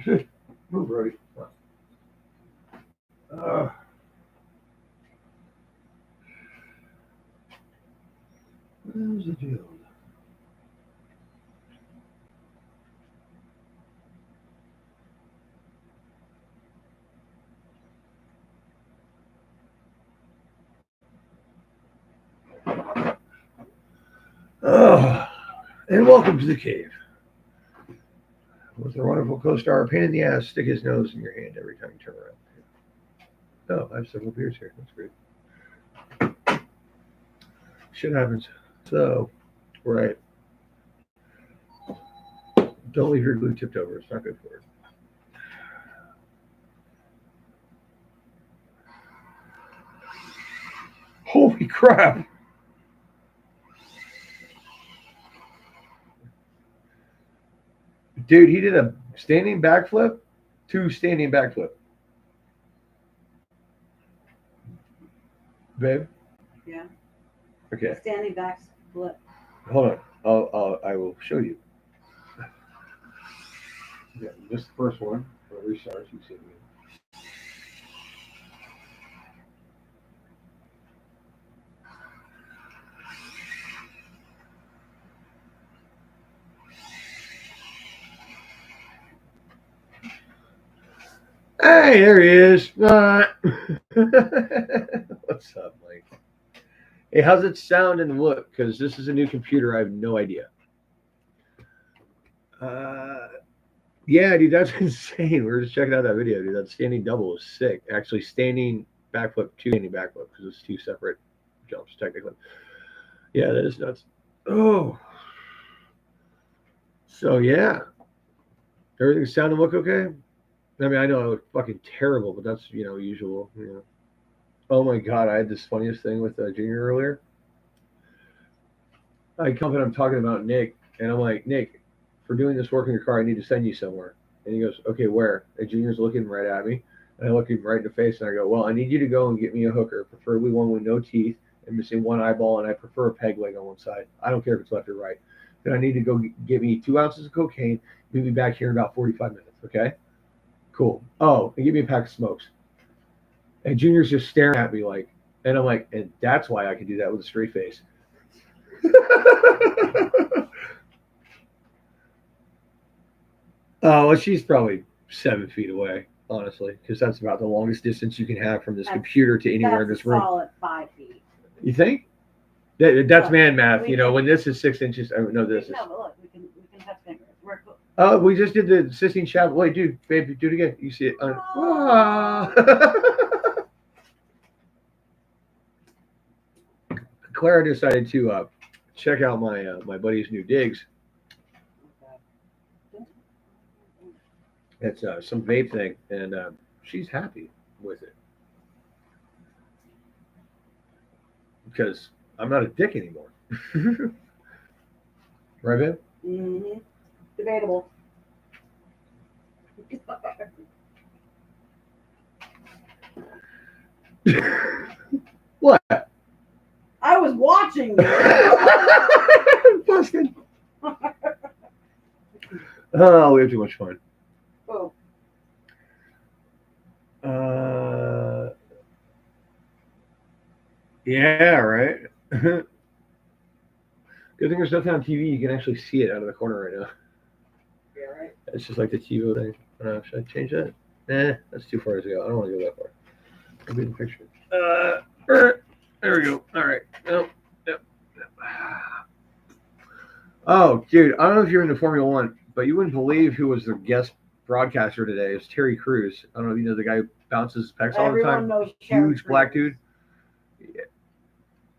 Move, Brody. Uh, where's the deal? Uh, and welcome to the cave. With our wonderful co-star, pain in the ass, stick his nose in your hand every time you turn around. Oh, I have several beers here. That's great. Shit happens. So, right. Don't leave your glue tipped over. It's not good for it. Holy crap! Dude, he did a standing backflip, two standing backflip. Babe? Yeah. Okay. Standing back flip. Hold on. I will show you. Yeah, just the first one. I'll restart. You see it again. Hey, there he is. What's up, Mike? Hey, how's it sound and look? Because this is a new computer. I have no idea. Uh, yeah, dude, that's insane. We were just checking out that video, dude. That standing double is sick. Actually, standing backflip, two standing backflip, because it's two separate jumps, technically. Yeah, that is nuts. Oh, so yeah, everything sound and look okay? I mean, I know I look fucking terrible, but that's usual. Oh my god, I had this funniest thing with Junior earlier. I come and I'm talking about Nick, and I'm like, Nick, for doing this work in your car, I need to send you somewhere. And he goes, okay, where? And Junior's looking right at me, and I look him right in the face, and I go, well, I need you to go and get me a hooker, preferably one with no teeth and missing one eyeball, and I prefer a peg leg on one side. I don't care if it's left or right. Then I need to go get me 2 ounces of cocaine. Meet me back here in about 45 minutes. Okay, cool. Oh, and give me a pack of smokes. And Junior's just staring at me like, and I'm like, and that's why I can do that with a straight face. Oh, well, she's probably 7 feet away, honestly, because that's about the longest distance you can have from this computer to anywhere in That's this a room. solid 5 feet. You think? That's Look, man math. we can- When this is 6 inches, no, this is. No, but look, we can touch fingers. We're cool. Oh, we just did the Sistine Chapel. Wait, dude, babe, do it again. You see it? Clara decided to check out my buddy's new digs. It's some vape thing, and she's happy with it because I'm not a dick anymore. Right, babe? Mm-hmm. Debatable. What? I was watching you. Busted. Oh, we have too much fun. Oh. Yeah, right. Good thing there's nothing on TV. You can actually see it out of the corner right now. Yeah, right. It's just like the TiVo thing. Should I change that? Nah, that's too far to go. I don't want to go that far. I'll be in the picture. There we go. All right. Yep. Oh, dude, I don't know if you're into Formula One, but you wouldn't believe who was the guest broadcaster today. It's Terry Crews. I don't know if you know the guy who bounces his pecs all the time. Knows Huge black dude. Yeah.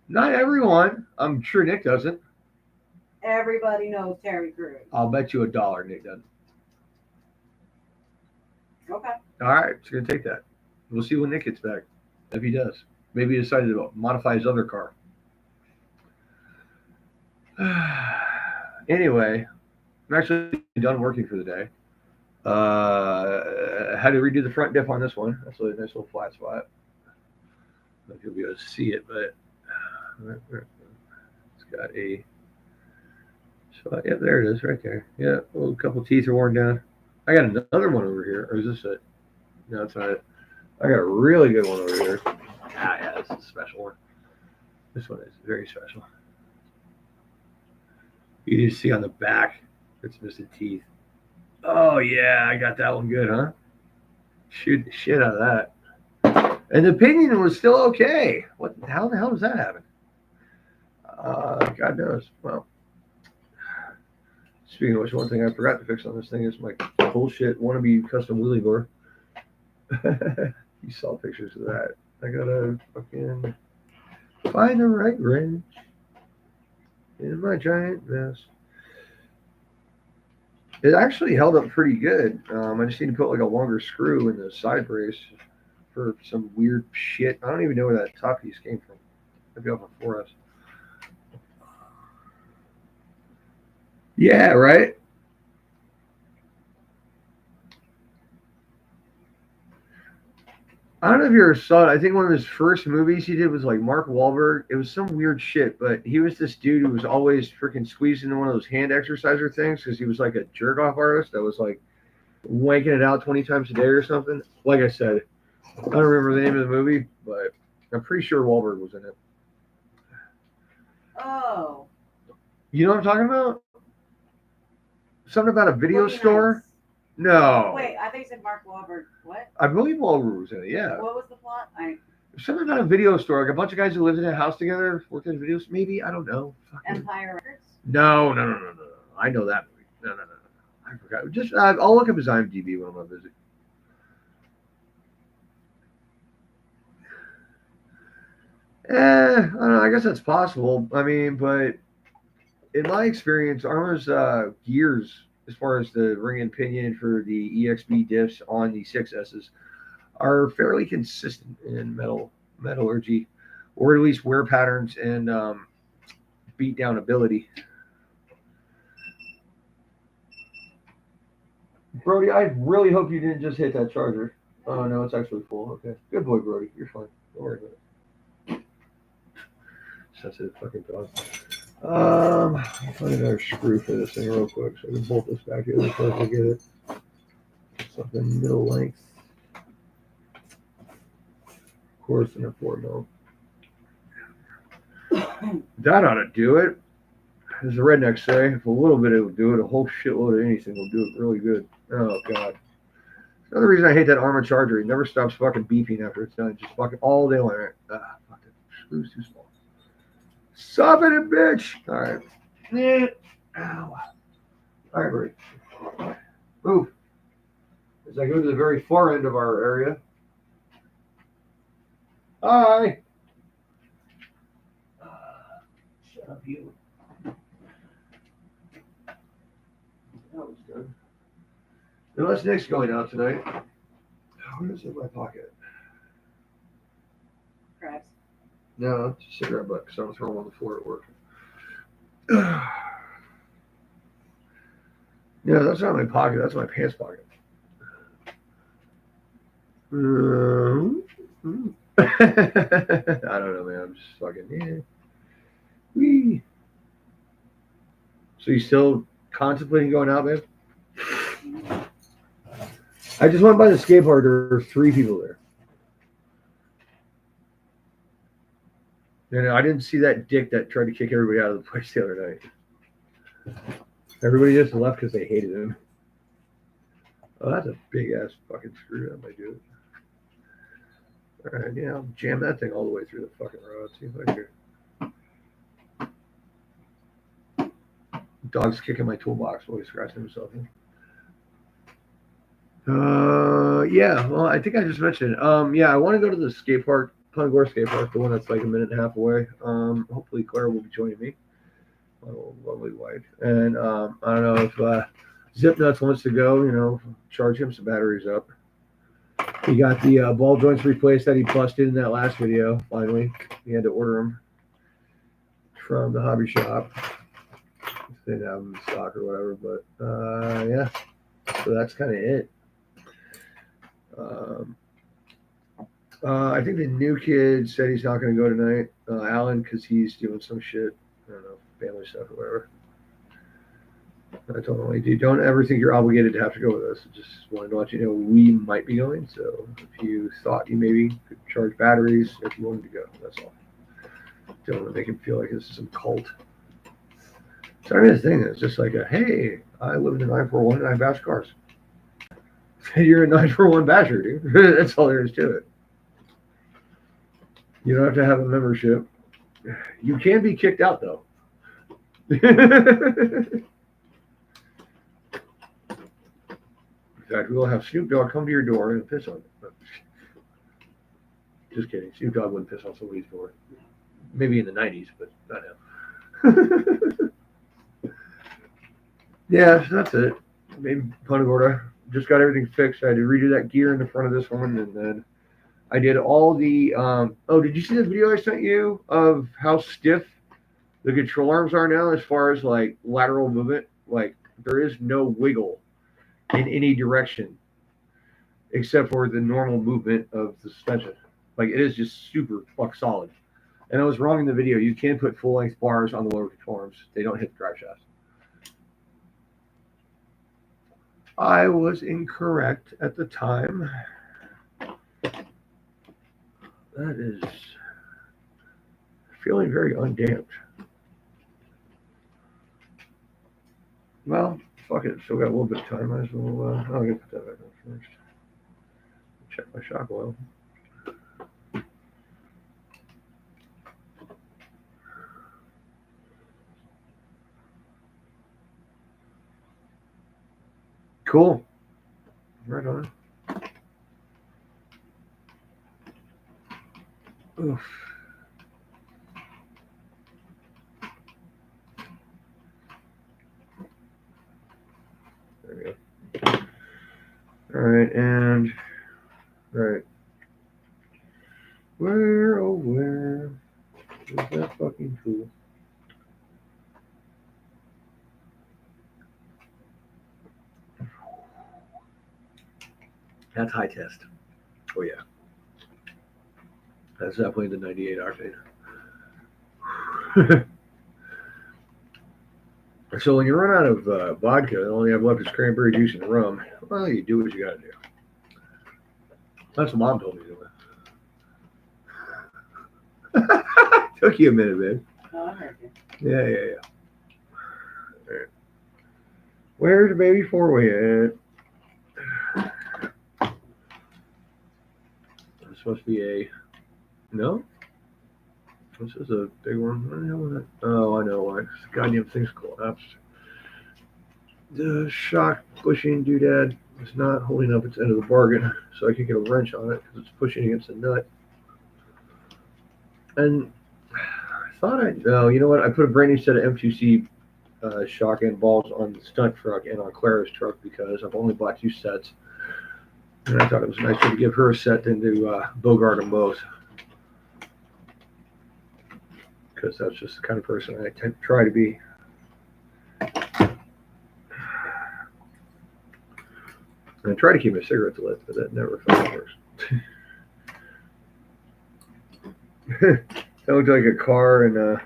Not everyone. I'm sure Nick doesn't. Everybody knows Terry Crews. I'll bet you $1 Nick doesn't. Okay. All right, it's gonna take that. We'll see when Nick gets back. If he does, maybe he decided to modify his other car. Anyway, I'm actually done working for the day. Had to redo the front diff on this one. That's a nice little flat spot. I don't know if you'll be able to see it, but it's got a spot. Yeah, there it is, right there. Yeah, a couple teeth are worn down. I got another one over here. Or is this it? No, it's not it. I got a really good one over here. Ah, yeah, this is a special one. This one is very special. You just see on the back, it's missing teeth. Oh yeah, I got that one good, huh? Shoot the shit out of that. And the pinion was still okay. What? How the hell does that happen? God knows. Well, speaking of which, one thing I forgot to fix on this thing is my bullshit wannabe custom wheelie door. You saw pictures of that. I gotta fucking find the right wrench in my giant mess. It actually held up pretty good. I just need to put like a longer screw in the side brace for some weird shit. I don't even know where that top piece came from. Maybe off of 4S. Yeah, right? I don't know if you ever saw it. I think one of his first movies he did was like Mark Wahlberg. It was some weird shit, but he was this dude who was always freaking squeezed into one of those hand exerciser things because he was like a jerk off artist that was like wanking it out 20 times a day or something. Like I said, I don't remember the name of the movie, but I'm pretty sure Wahlberg was in it. Oh. You know what I'm talking about? Something about a video Boogie store? Nights. No. Wait, I think you said Mark Wahlberg. What? I believe Wahlberg was in it, yeah. What was the plot? Something about a video store, like a bunch of guys who lived in a house together, worked in videos. Maybe, I don't know. Fucking... Empire Records? No. I know that movie. No. I forgot. Just I'll look up his IMDb when I'm on a visit. I don't know. I guess that's possible. I mean, but in my experience, Arma's gears, as far as the ring and pinion for the EXB diffs on the 6Ss, are fairly consistent in metallurgy, or at least wear patterns and beat down ability. Brody, I really hope you didn't just hit that charger. Oh no, it's actually full. Okay, good boy, Brody. You're fine. Don't worry about it. Sensitive fucking dog. I'll find another screw for this thing real quick so I can bolt this back in before I forget it. Something middle length. Of course, in a 4 mil. That ought to do it. As the rednecks say, if a little bit it will do it, a whole shitload of anything will do it really good. Oh god. Another reason I hate that Arma charger, it never stops fucking beeping after it's done. Just fucking all day long. Ah, fuck it. Screw's too small. Stop it, bitch! Alright. Ow. Alright, Brady. Move. As I go to the very far end of our area. Hi! Shut up, you. That was good. Unless Nick's going out tonight. What is in my pocket? Crabs. No, it's a cigarette butt because I don't throw them on the floor at work. Yeah, that's not my pocket. That's my pants pocket. I don't know, man. I'm just fucking, yeah. Wee. So you still contemplating going out, man? I just went by the skate park. There were 3 people there. And I didn't see that dick that tried to kick everybody out of the place the other night. Everybody just left because they hated him. Oh, that's a big ass fucking screw. That might do it. All right, yeah, I'll jam that thing all the way through the fucking rod. See if I can. Dog's kicking my toolbox while he's scratching himself. Yeah. Well, I think I just mentioned it. Yeah, I want to go to the skate park, Punagore skate park, the one that's like a minute and a half away. Hopefully Claire will be joining me, my lovely wife. And I don't know if Zip Nuts wants to go. You know, charge him some batteries up. He got the ball joints replaced that he busted in that last video. Finally, he had to order them from the hobby shop. They didn't have them in stock or whatever, but yeah. So that's kind of it. I think the new kid said he's not going to go tonight, Alan, because he's doing some shit. I don't know, family stuff or whatever. I told him, like, dude, don't ever think you're obligated to have to go with us. Just wanted to let you know we might be going. So if you thought you maybe could charge batteries, if you wanted to go, that's all. Don't want to make him feel like this is some cult. So I mean, the thing is just like, hey, I live in a 941 and I bash cars. You're a 941 basher, dude. That's all there is to it. You don't have to have a membership. You can be kicked out, though. In fact, we will have Snoop Dogg come to your door and piss on it. Just kidding. Snoop Dogg wouldn't piss on somebody's door. Maybe in the 90s, but not now. Yeah, so that's it. Maybe Punta Gorda. Just got everything fixed. I had to redo that gear in the front of this one, and then I did all the. Oh, did you see the video I sent you of how stiff the control arms are now as far as like lateral movement? Like there is no wiggle in any direction except for the normal movement of the suspension. Like it is just super fuck solid. And I was wrong in the video. You can put full length bars on the lower control arms. They don't hit the drive shaft. I was incorrect at the time. That is feeling very undamped. Well, fuck it. Still got a little bit of time. Might as well. I'm going to put that back on first. Check my shock oil. Cool. Right on. Oof. There we go. All right, and right. Where, oh where is that fucking tool? That's high test. Oh yeah. That's definitely the 98 octane. So when you run out of vodka and all you have left is cranberry juice and rum, well, you do what you got to do. That's what Mom told me to do. Took you a minute, man. No, I heard you. Yeah. All right. Where's the baby four-way at? It's supposed to be a... No? This is a big one. Oh, I know why. This goddamn thing's collapsed. The shock pushing doodad is not holding up its end of the bargain, so I can get a wrench on it because it's pushing against the nut. And I thought you know what? I put a brand new set of M2C shock end balls on the stunt truck and on Clara's truck because I've only bought 2 sets. And I thought it was nicer to give her a set than to bogart them both. Because that's just the kind of person I try to be. I try to keep my cigarettes lit, but that never fucking works. That looked like a car and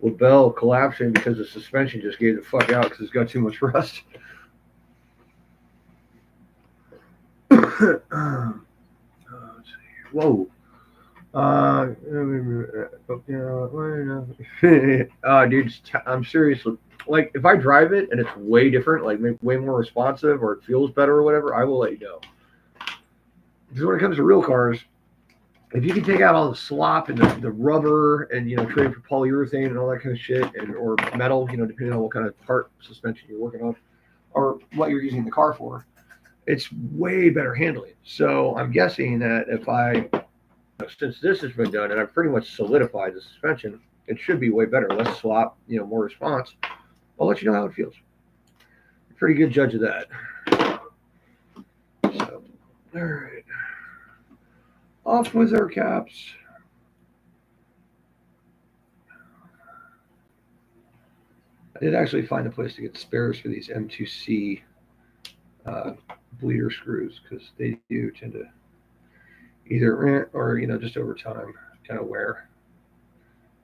LaBelle collapsing because the suspension just gave the fuck out because it's got too much rust. Let's see. Whoa. Dude, I'm serious. Like, if I drive it and it's way different, like way more responsive or it feels better or whatever, I will let you know. Because when it comes to real cars, if you can take out all the slop and the rubber and, trade for polyurethane and all that kind of shit or metal, depending on what kind of part suspension you're working on or what you're using the car for, it's way better handling. So I'm guessing that since this has been done and I've pretty much solidified the suspension, it should be way better. Less slop, more response. I'll let you know how it feels. Pretty good judge of that. So, all right. Off with our caps. I did actually find a place to get spares for these M2C bleeder screws because they do tend to either rent or, just over time kind of wear.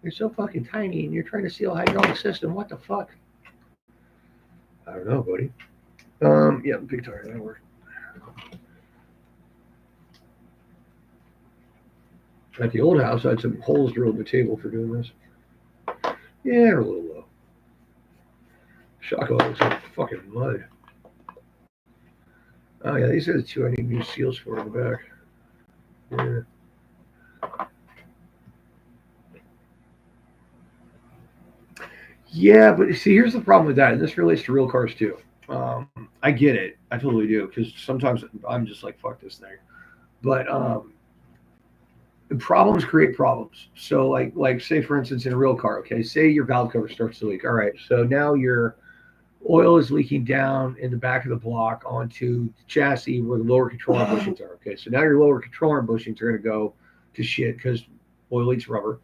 You're so fucking tiny and you're trying to seal a hydraulic system. What the fuck? I don't know, buddy. Yeah, big tire, that'll work. At the old house, I had some holes drilled in the table for doing this. Yeah, they're a little low. Shock oil is like fucking mud. Oh yeah, these are the two I need new seals for in the back. Yeah. Yeah, but see, here's the problem with that, and this relates to real cars too. Um, I get it, I totally do, because sometimes I'm just like, fuck this thing. But problems create problems. So, like, say for instance, in a real car, okay, say your valve cover starts to leak. All right, so now your oil is leaking down in the back of the block onto the chassis where the lower control arm bushings are. Okay, so now your lower control arm bushings are going to go to shit because oil eats rubber,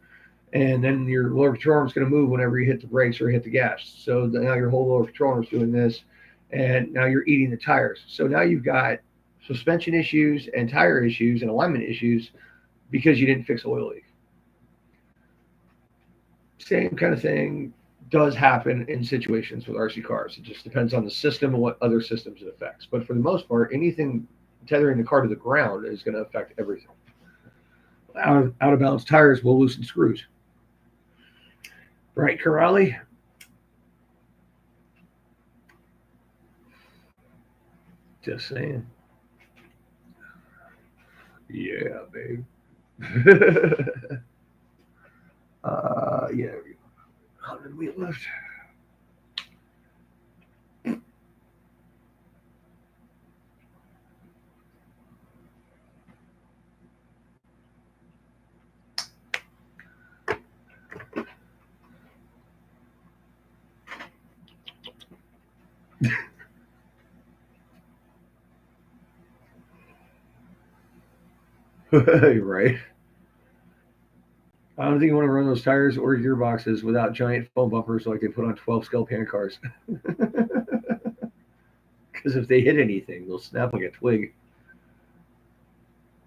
and then your lower control arm is going to move whenever you hit the brakes or hit the gas. So now your whole lower control arm is doing this, and now you're eating the tires. So now you've got suspension issues and tire issues and alignment issues because you didn't fix oil leak. Same kind of thing does happen in situations with RC cars. It just depends on the system and what other systems it affects. But for the most part, anything tethering the car to the ground is going to affect everything. Out of balance tires will loosen screws. Right, Corrali? Just saying. Yeah, babe. Yeah. 100 wheel left. Right. I don't think you want to run those tires or gearboxes without giant foam bumpers like they put on 12 scale pan cars. Because if they hit anything, they'll snap like a twig.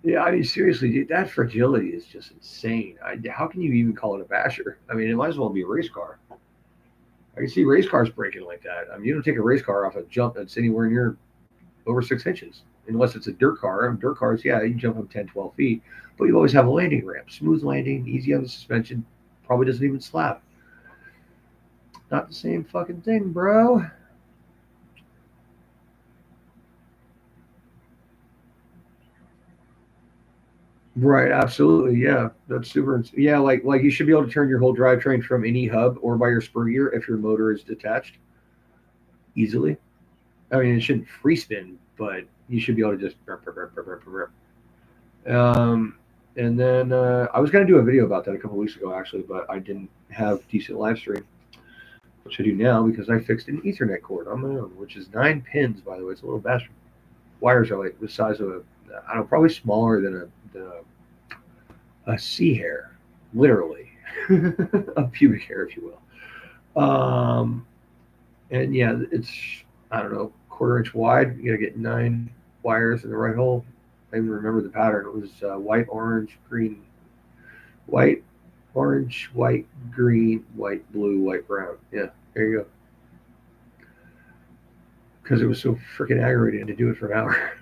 Yeah, I mean, seriously, dude, that fragility is just insane. How can you even call it a basher? I mean, it might as well be a race car. I can see race cars breaking like that. I mean, you don't take a race car off a jump that's anywhere near over 6 inches, unless it's a dirt car. Dirt cars, yeah, you jump up 10, 12 feet, but you always have a landing ramp. Smooth landing, easy on the suspension, probably doesn't even slap. Not the same fucking thing, bro. Right, absolutely, yeah. That's super. Yeah, like you should be able to turn your whole drivetrain from any hub or by your spur gear if your motor is detached easily. I mean, it shouldn't free spin, but you should be able to just. Um, and then I was going to do a video about that a couple weeks ago, actually, but I didn't have decent live stream, which I do now because I fixed an Ethernet cord on my own, which is 9 pins, by the way. It's a little bastard. Wires are like the size of I don't know, probably smaller than a sea hair, literally, a pubic hair, if you will. And yeah, it's, I don't know, quarter-inch wide. You got to get 9 wires in the right hole. I even remember the pattern. It was white, orange, green, white, orange, white, green, white, blue, white, brown. Yeah, there you go. Because it was so freaking aggravating to do it for an hour.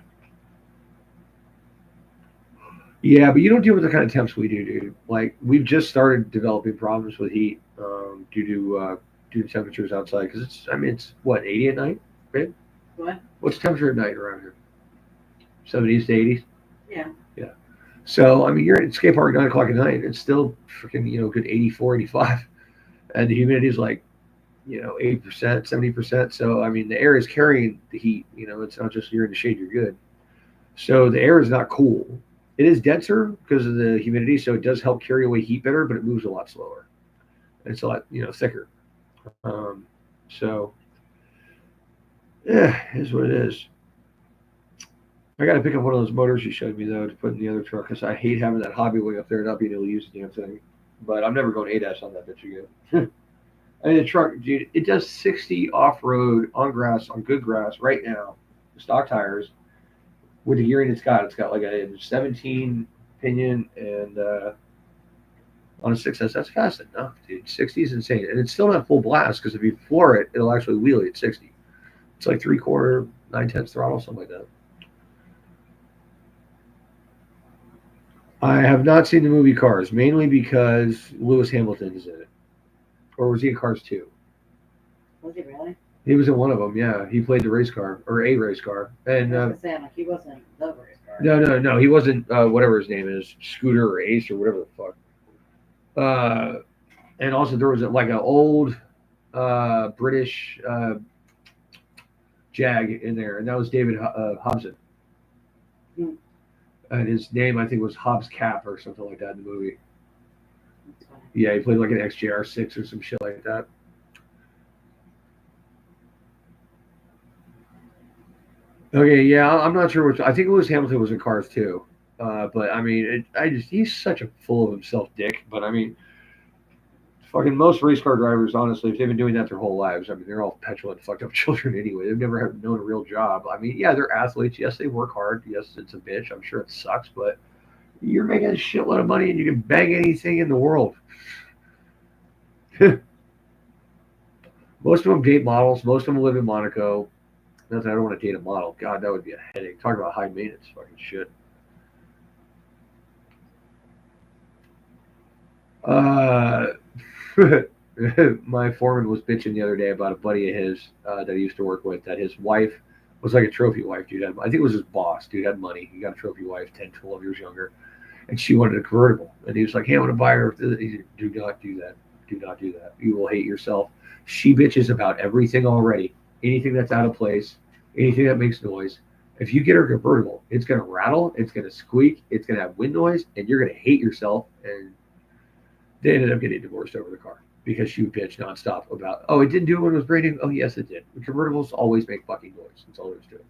Yeah, but you don't deal with the kind of temps we do, dude. Like we've just started developing problems with heat due to temperatures outside. Because it's, I mean, it's what 80 at night, right? What? What's the temperature at night around here? 70s to 80s. Yeah. Yeah. So I mean, you're at skate park 9 o'clock at night. It's still freaking good 84, 85, and the humidity is like 80%, 70%. So I mean, the air is carrying the heat. It's not just you're in the shade, you're good. So the air is not cool. It is denser because of the humidity, so it does help carry away heat better, but it moves a lot slower. It's a lot thicker. Um, so yeah, is what it is. I got to pick up one of those motors you showed me though to put in the other truck because I hate having that hobby wing up there and not being able to use the damn thing. But I'm never going ADAS on that bitch again. I mean, the truck, dude, it does 60 off road on grass, on good grass right now, stock tires, with the gearing it's got. It's got like a 17 pinion and on a 6S. That's fast enough, dude. 60 is insane. And it's still not full blast because if you floor it, it'll actually wheelie at 60. It's like 3/4, 9/10 throttle, something like that. I have not seen the movie Cars, mainly because Lewis Hamilton is in it. Or was he in Cars 2? Was he really? He was in one of them, yeah. He played the race car, or a race car. And I was saying, like, he wasn't the race car. no, he wasn't, whatever his name is, Scooter or Ace or whatever the fuck. And also there was like an old British Jag in there, and that was David Hobson. Hmm. And his name, I think, was Hobbs Cap or something like that in the movie. That's funny. Yeah, he played like an XJR6 or some shit like that. Okay, yeah, I'm not sure which. I think Lewis Hamilton was in Cars too. But I mean, he's such a full of himself dick. But I mean, fucking most race car drivers, honestly, if they've been doing that their whole lives, I mean, they're all petulant, fucked up children anyway. They've never known a real job. I mean, yeah, they're athletes. Yes, they work hard. Yes, it's a bitch. I'm sure it sucks, but you're making a shitload of money and you can bang anything in the world. Most of them date models. Most of them live in Monaco. Not that I don't want to date a model. God, that would be a headache. Talk about high maintenance fucking shit. Uh, my foreman was bitching the other day about a buddy of his that he used to work with, that his wife was like a trophy wife. Dude, I think it was his boss. Dude had money. He got a trophy wife, 10, 12 years younger. And she wanted a convertible. And he was like, hey, I want to buy her. He said, do not do that. Do not do that. You will hate yourself. She bitches about everything already. Anything that's out of place, anything that makes noise. If you get her convertible, it's going to rattle, it's going to squeak, it's going to have wind noise, and you're going to hate yourself. And they ended up getting divorced over the car because she would bitch nonstop about, oh, it didn't do it when it was brand new. Oh, yes, it did. The convertibles always make fucking noise. That's all there is to it.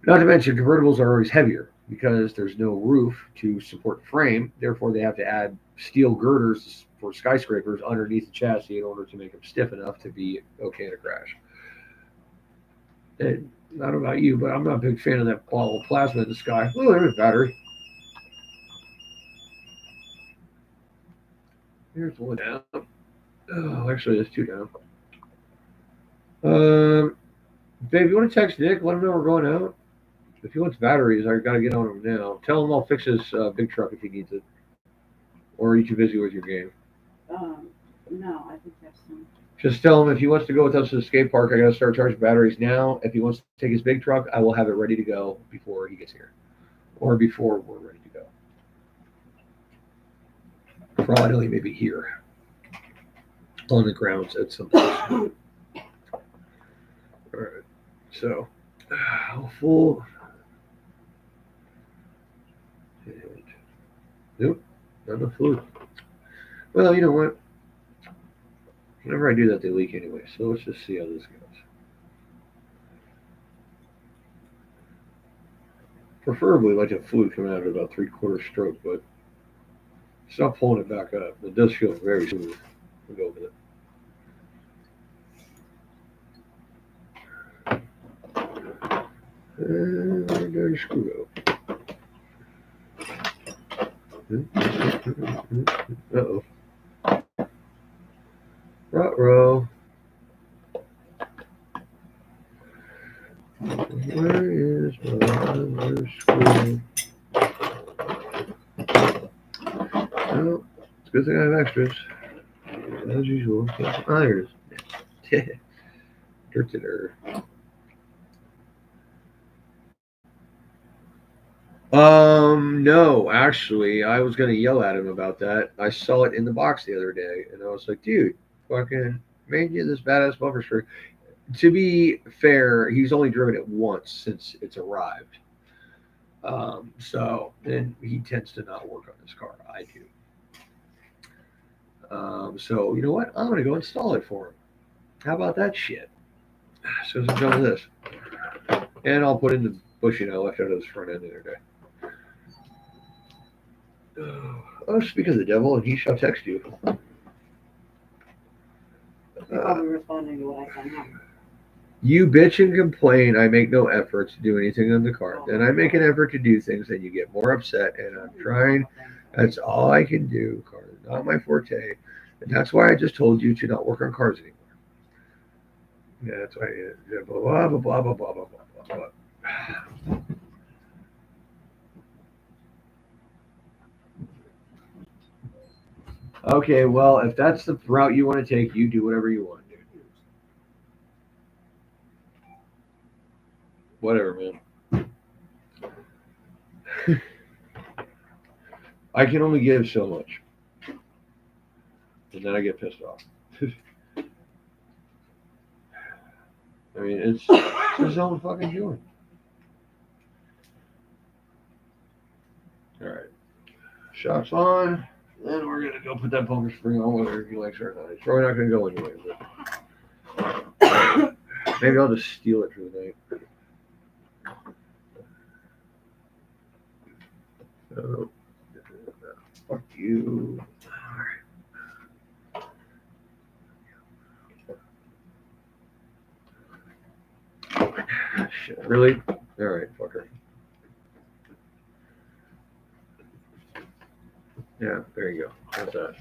Not to mention, convertibles are always heavier because there's no roof to support the frame. Therefore, they have to add steel girders for skyscrapers underneath the chassis in order to make them stiff enough to be okay in a crash. And I don't know about you, but I'm not a big fan of that ball of plasma in the sky. Oh, there's a battery. Here's one down. Oh, actually, there's two down. Babe, you want to text Nick? Let him know we're going out. If he wants batteries, I got to get on him now. Tell him I'll fix his big truck if he needs it. Or are you too busy with your game? No, I think that's him. Just tell him if he wants to go with us to the skate park, I got to start charging batteries now. If he wants to take his big truck, I will have it ready to go before he gets here. Or before we're ready to go. For all I know, he may be here. On the grounds at some point. Alright. So, full. Nope, not enough food. Well, you know what? Whenever I do that, they leak anyway. So let's just see how this goes. Preferably, like a fluid coming out at about 3/4 stroke, but stop pulling it back up. It does feel very smooth. We'll go with it. And there's screw up. Uh-oh. Ruh-roh. Where is my other screw? Well, it's a good thing I have extras. As usual. Oh, there it is. Dirt to dirt. No, actually, I was gonna yell at him about that. I saw it in the box the other day, and I was like, dude, fucking made you this badass bumper striker. To be fair, he's only driven it once since it's arrived. So then he tends to not work on his car. I do. So you know what? I'm gonna go install it for him. How about that shit? So I'm done with this, and I'll put in the bushing I left out of his front end the other day. Oh, speak of the devil, and he shall text you. You're probably responding to what I sent him. You bitch and complain. I make no effort to do anything on the car. Then I make an effort to do things, and you get more upset. And I'm trying. That's all I can do. Cars are not my forte, and that's why I just told you to not work on cars anymore. Yeah, that's why. Yeah, blah blah blah blah blah blah blah blah blah. Okay, well, if that's the route you want to take, you do whatever you want, dude. Whatever, man. I can only give so much, and then I get pissed off. I mean, it's his own fucking doing. All right, shots on. Then we're gonna go put that bunker spring on, whether he likes it or not. It's probably not gonna go anyway, but maybe I'll just steal it for the night. Oh, fuck you. Shit, really? All right, fucker. Yeah, there you go. How's that?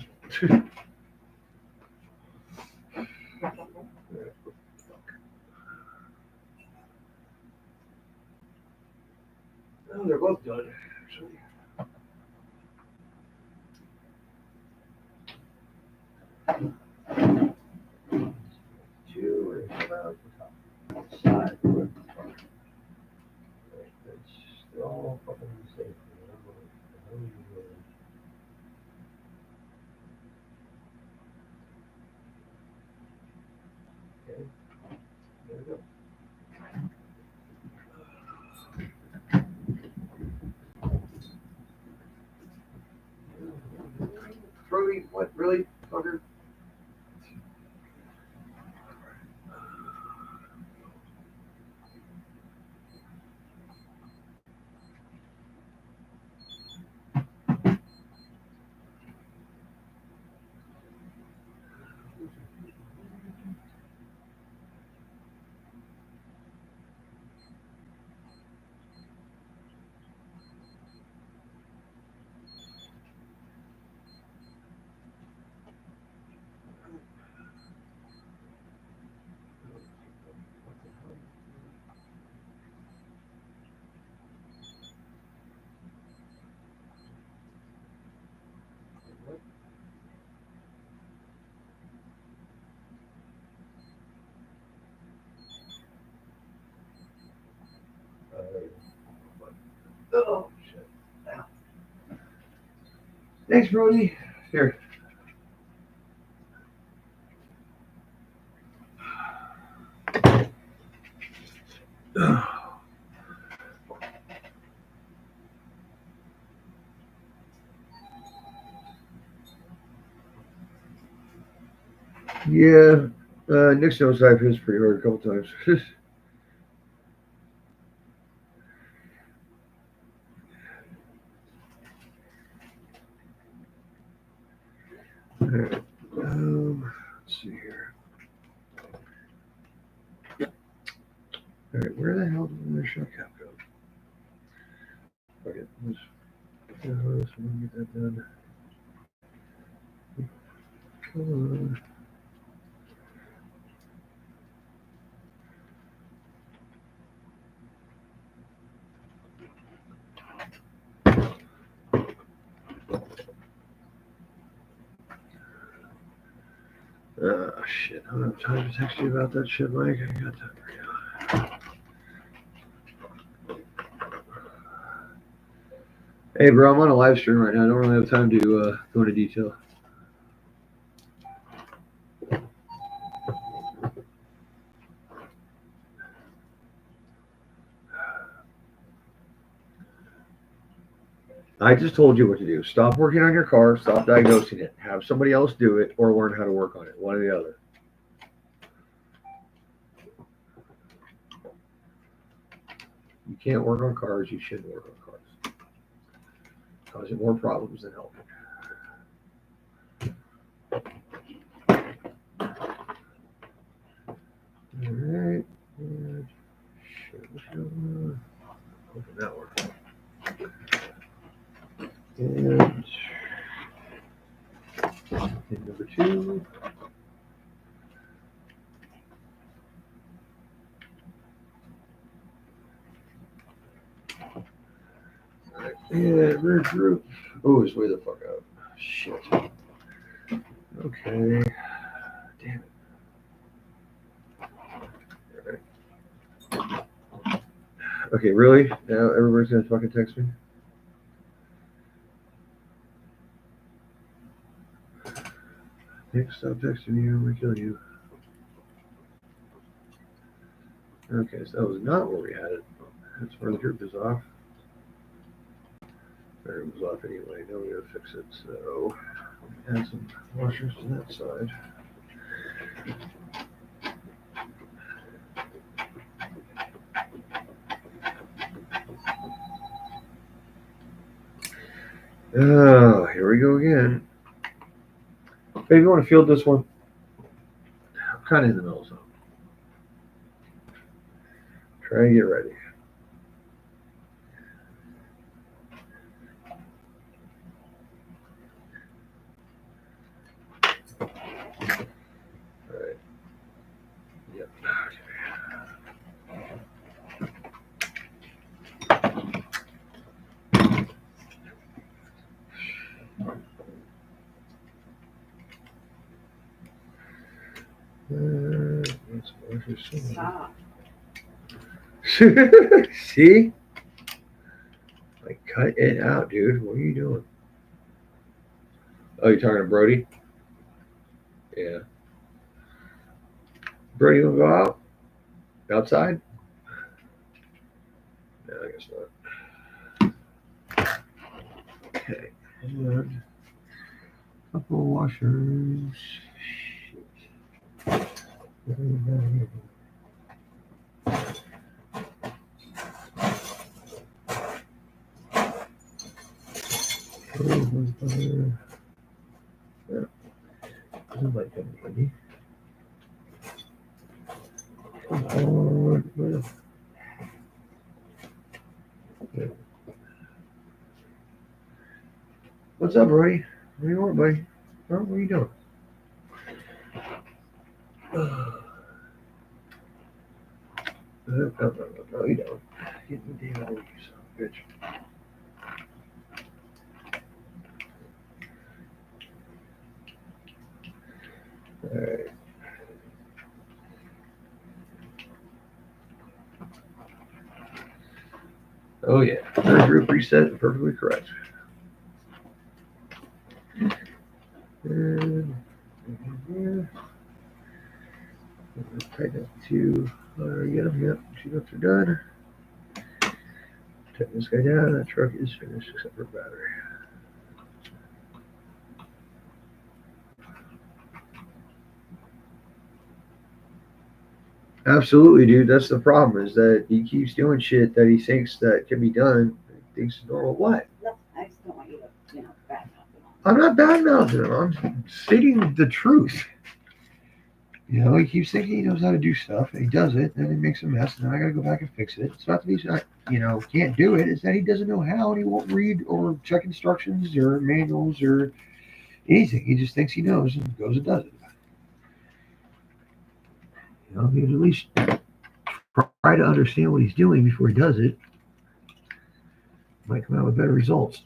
Oh, they're both done, actually. Two and about side. They're all fucking the same. Okay, there we go. Really? What? Really? Fucker? Oh, shit. Ow. Thanks, Brody. Here. Yeah, Nick's nose dive hits pretty hard a couple times. All right. Let's see here. All right, where the hell did the shot cap go? Okay, let's get that done. Come on. Shit. I don't have time to text you about that shit, Mike. I got that for you. Hey, bro, I'm on a live stream right now. I don't really have time to go into detail. I just told you what to do. Stop working on your car. Stop diagnosing it. Have somebody else do it or learn how to work on it. One or the other. You can't work on cars. You shouldn't work on cars. Causing more problems than helping. All right. Open that one. And number two. Yeah, rear group. Oh, it's way the fuck up. Shit. Okay. Damn it. Alright. Okay, really? Now everybody's gonna fucking text me? Nick, stop texting you. We kill you. Okay, so that was not where we had it. That's where the group is off. There it was off anyway. Now we gotta fix it. So add some washers to that side. Oh, here we go again. Hey, you want to field this one? I'm kind of in the middle zone. Try and get ready. All right. Yep. Stop. See? Like, cut it out, dude. What are you doing? Oh, you're talking to Brody? Yeah. Brody, you want to go out? Outside? No, I guess not. Okay. And a couple washers. Yeah. Doesn't like anybody. Come on. Yeah. What's up, Brody? What do you want, buddy? Huh? What are you doing? No, you don't. Get the damn out of here, son of a bitch. Alright. Oh yeah, third group reset and perfectly correct. And tighten up two. Get them. Yep, two nuts are done. Tighten this guy down. That truck is finished except for battery. Absolutely, dude. That's the problem. Is that he keeps doing shit that he thinks that can be done. He thinks is normal. What? No, I just don't want you to, badmouth them. I'm not badmouthing him. I'm stating the truth. You know, he keeps thinking he knows how to do stuff, and he does it, and then he makes a mess, and then I gotta go back and fix it. It's not that he's not, can't do it. It's that he doesn't know how, and he won't read or check instructions or manuals or anything. He just thinks he knows and goes and does it. He would at least try to understand what he's doing before he does it. Might come out with better results.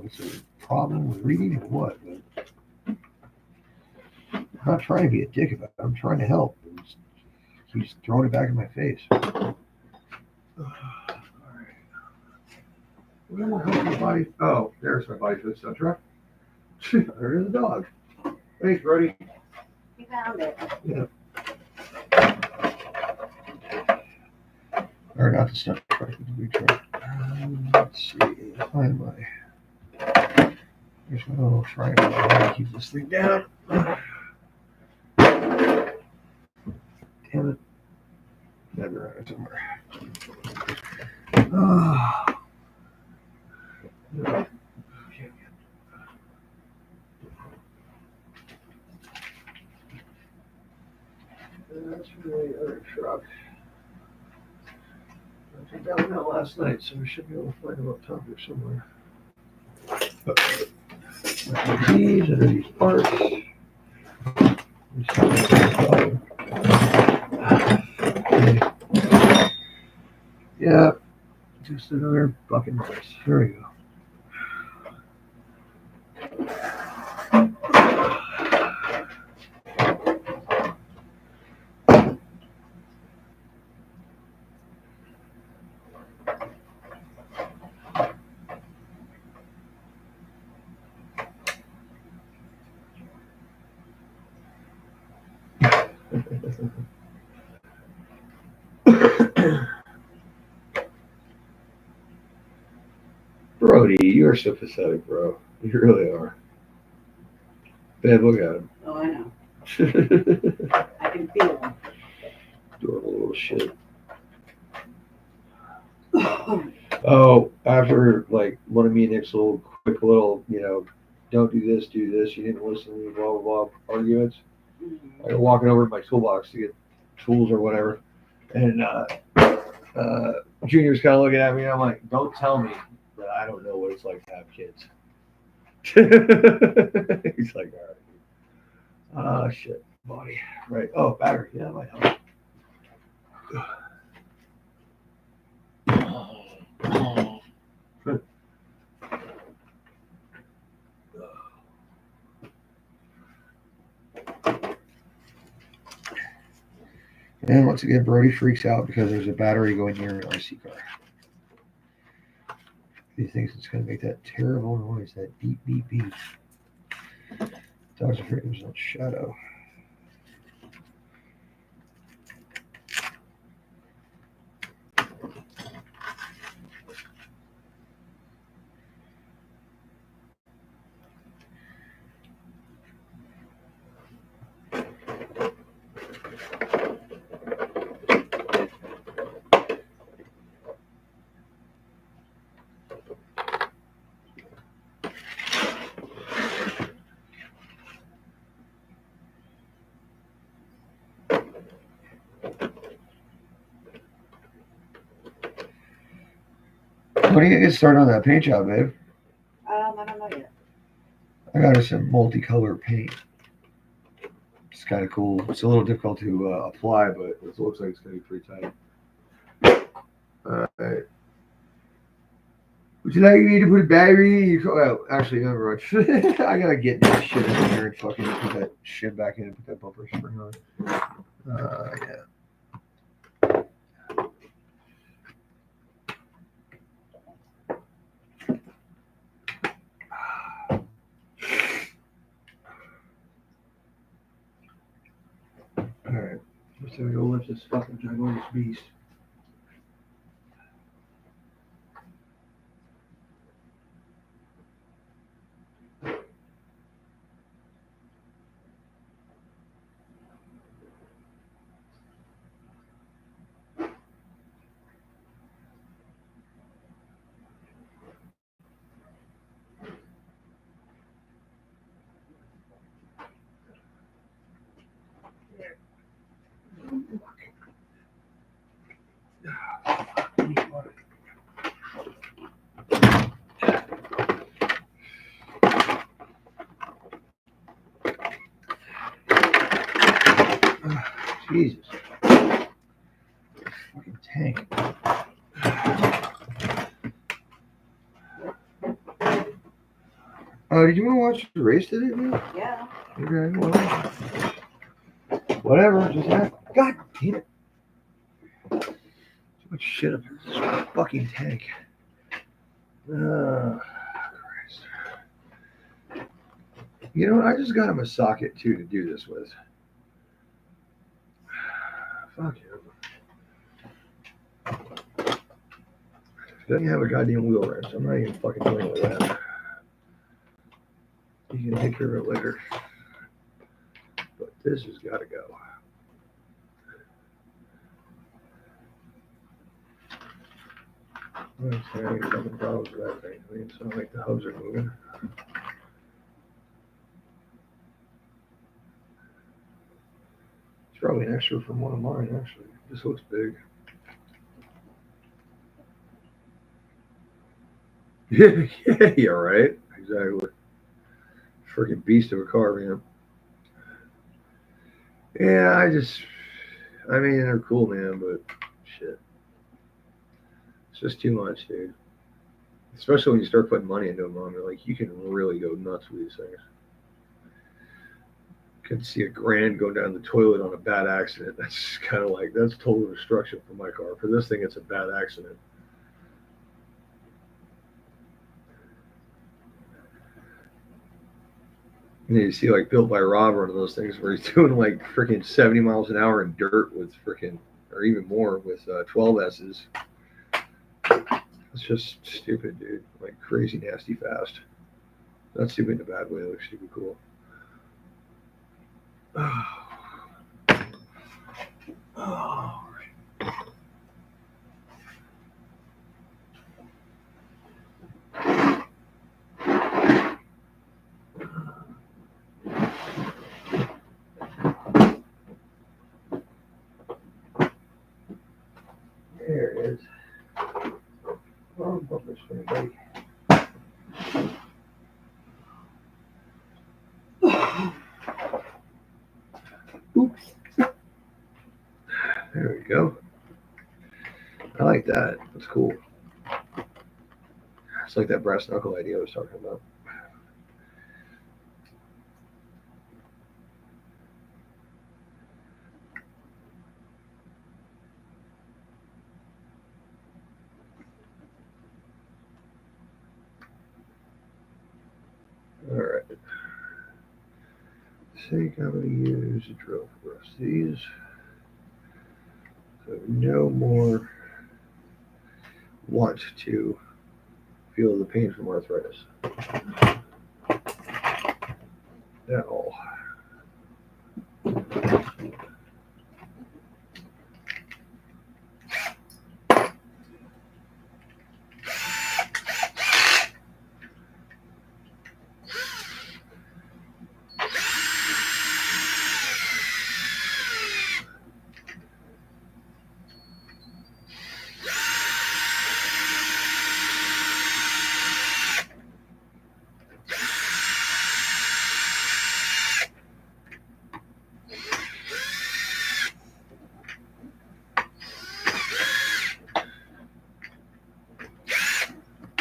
It's a problem with reading or what? But I'm not trying to be a dick about it. I'm trying to help. He's throwing it back in my face. All right. What will help my body? Oh, there's my body food stuff truck. There's the dog. Thanks, Brody. You found it. Yeah. Or not the stuff truck, the big truck. Let's see. Find my. Here's my little triangle. I'm gonna keep this thing down. Damn it. Never around it somewhere. Oh. No. That's really the other truck. I took that one out last night, so we should be able to find them up top here somewhere. These are these parts. just another fucking voice. There we go. Brody, you are so pathetic, bro. You really are. Babe, look at him. Oh, I know. Adorable I can feel them. little shit. Oh, after like one of me and Nick's little quick little, don't do this, do this. You didn't listen to me, blah blah blah arguments. I go walking over to my toolbox to get tools or whatever, and Junior's kind of looking at me. And I'm like, don't tell me that I don't know what it's like to have kids. He's like, all right. Oh shit, body. Right. Oh, battery. Yeah, that might help. And once again, Brody freaks out because there's a battery going near an RC car. He thinks it's going to make that terrible noise, that beep, beep, beep. Dog's afraid there's no shadow. When do you get started on that paint job, babe? I don't know yet. I got us some multicolored paint. It's kind of cool. It's a little difficult to apply, but it looks like it's going to be pretty tight. All right. Would you like me to put a battery? Well, actually, never mind. I gotta get this shit in here and fucking put that shit back in and put that bumper spring on. Yeah. All right. Let's go lift this fucking ginormous beast. Jesus. Fucking tank. Did you want to watch the race today, man? Yeah. Okay, well. Whatever, just have. God damn it. Too much shit up here. This fucking tank. Christ. You know what? I just got him a socket, too, to do this with. Fuck you. Doesn't have a goddamn wheel wrench. I'm not even fucking dealing with that. You can take care of it later. But this has got to go. I'm having fucking problems with that thing. I mean, it's not like the hubs are moving. It's probably an extra from one of mine, actually. This looks big. Yeah, yeah, right. Exactly. Freaking beast of a car, man. Yeah, I mean, they're cool, man, but shit. just too much, dude. Especially when you start putting money into them, you're like, you can really go nuts with these things. Could see $1,000 go down the toilet on a bad accident. That's kind of like, that's total destruction for my car. For this thing, it's a bad accident. And you see like Built by Rob, one of those things where he's doing like freaking 70 miles an hour in dirt with freaking, or even more with 12S's. It's just stupid, dude. Like crazy, nasty fast. Not stupid in a bad way. It looks stupid cool. Oh. There it is. Oh, bumpers for anybody. Oops. There we go. I like that. That's cool. It's like that brass knuckle idea I was talking about. All right. I think I'm going to use a drill for the rest of these. So no more want to feel the pain from arthritis at all.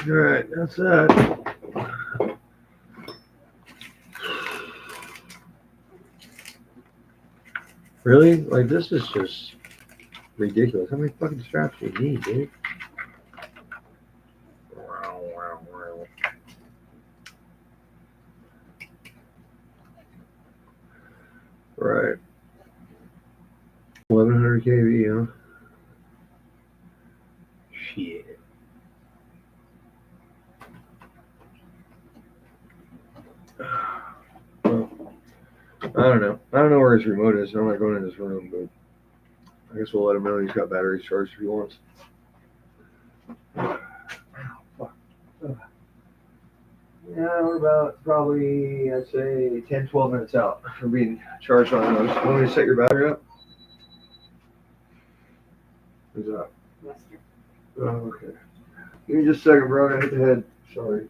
All right, that's that. Really? Like, this is just ridiculous. How many fucking straps do you need, dude? Right. 1100 kV, huh? Shit. Well, I don't know. I don't know where his remote is. I'm not going in his room, but I guess we'll let him know he's got batteries charged if he wants. Yeah, we're about probably, I'd say, 10, 12 minutes out from being charged on those. Want me to set your battery up? Who's up? Lester. Oh, okay. Give me just a second, bro. I hit the head. Sorry.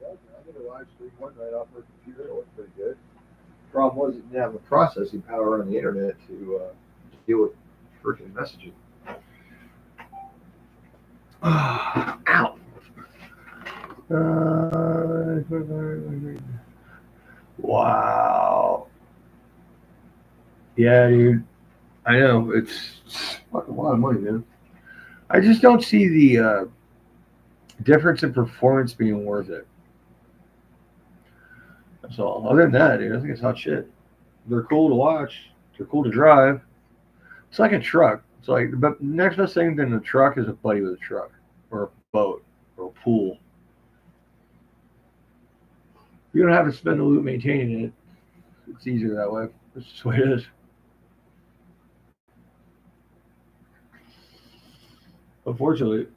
I did a live stream one night off my computer. It looked pretty good. Problem was, it didn't have the processing power on the internet to deal with freaking messaging. Ow. Wow. Yeah, dude. I know it's fucking a lot of money, man. I just don't see the difference in performance being worth it. That's all. Other than that, dude, I think it's hot shit. They're cool to watch. They're cool to drive. It's like a truck. It's like the next best thing than a truck is a buddy with a truck or a boat or a pool. You don't have to spend the loot maintaining it. It's easier that way. That's just the way it is. Unfortunately.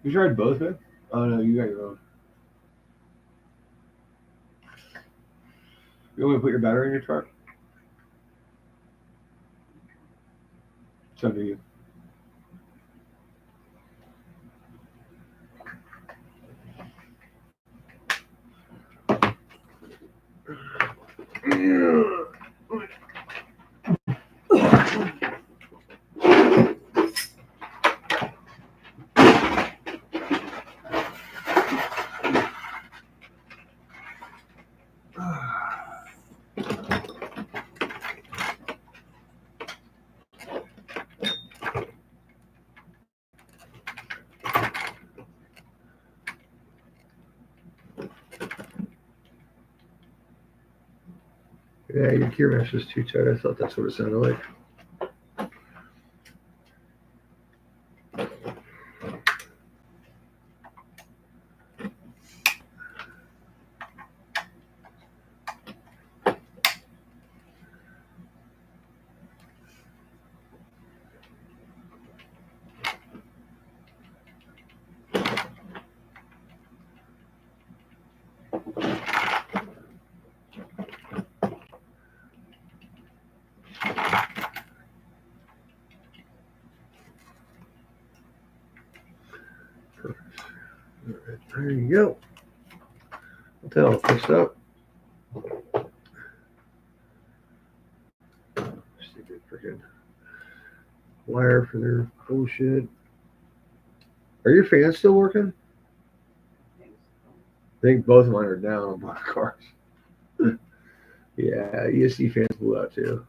You tried both, man? Oh no, you got your own. You want me to put your battery in your truck? It's up to you. Yeah, your gear mesh is too tight. I thought that's what it sounded like. There you go. What the hell? Fixed up. Stupid freaking wire for their bullshit. Are your fans still working? I think both of mine are down on both cars. Yeah, ESC fans blew out too.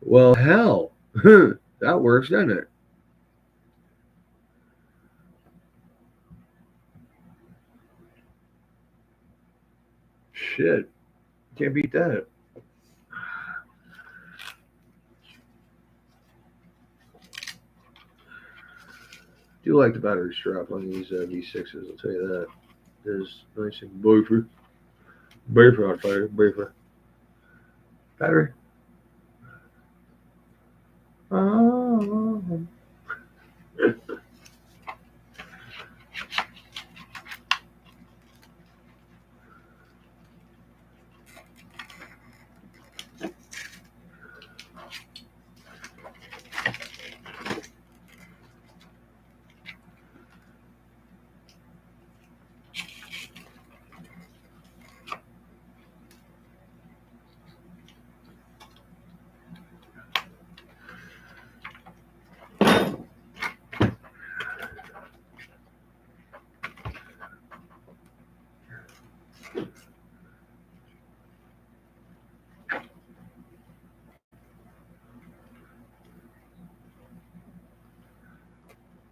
Well, hell. That works, doesn't it? Shit. Can't beat that. Do like the battery strap on these V6s, I'll tell you that. There's nice and boifer. Boifer on fire. Boifer. Battery. Oh.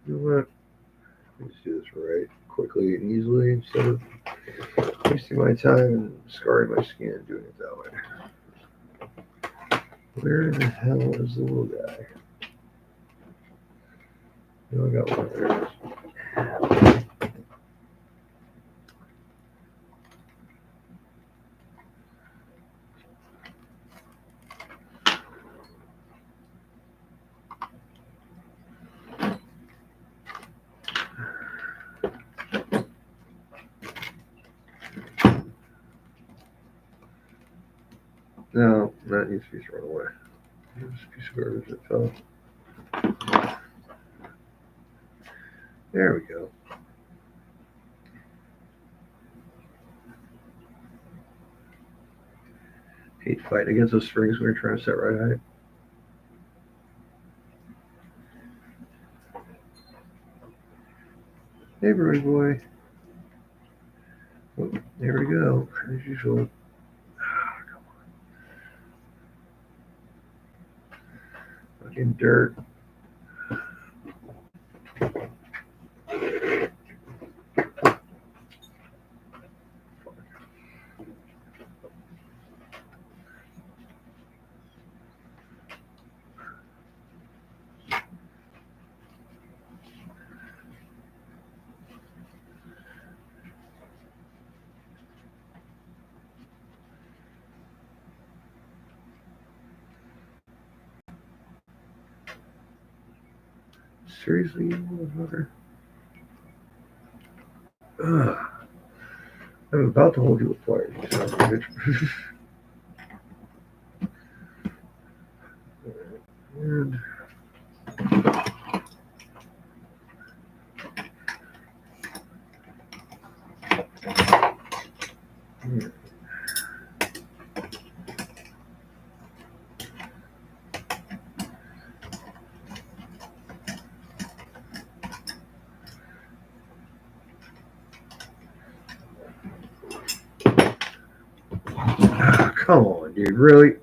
You know what? Let's do this right quickly and easily instead of wasting my time and scarring my skin doing it that way. Where the hell is the little guy? No, I got one. There it is. No, that needs to be thrown away. There's a piece of garbage that fell. There we go. Hate fighting against those springs when you're trying to set right height. Hey, Brody boy. Oh, there we go. As usual. Come on. Fucking dirt. Seriously, you motherfucker. Ugh. I'm about to hold you a pliers, you son of a bitch. And come on, dude. Really?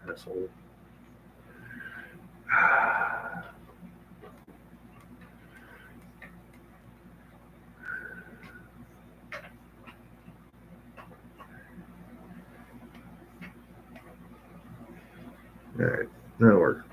Asshole. Alright, that'll work.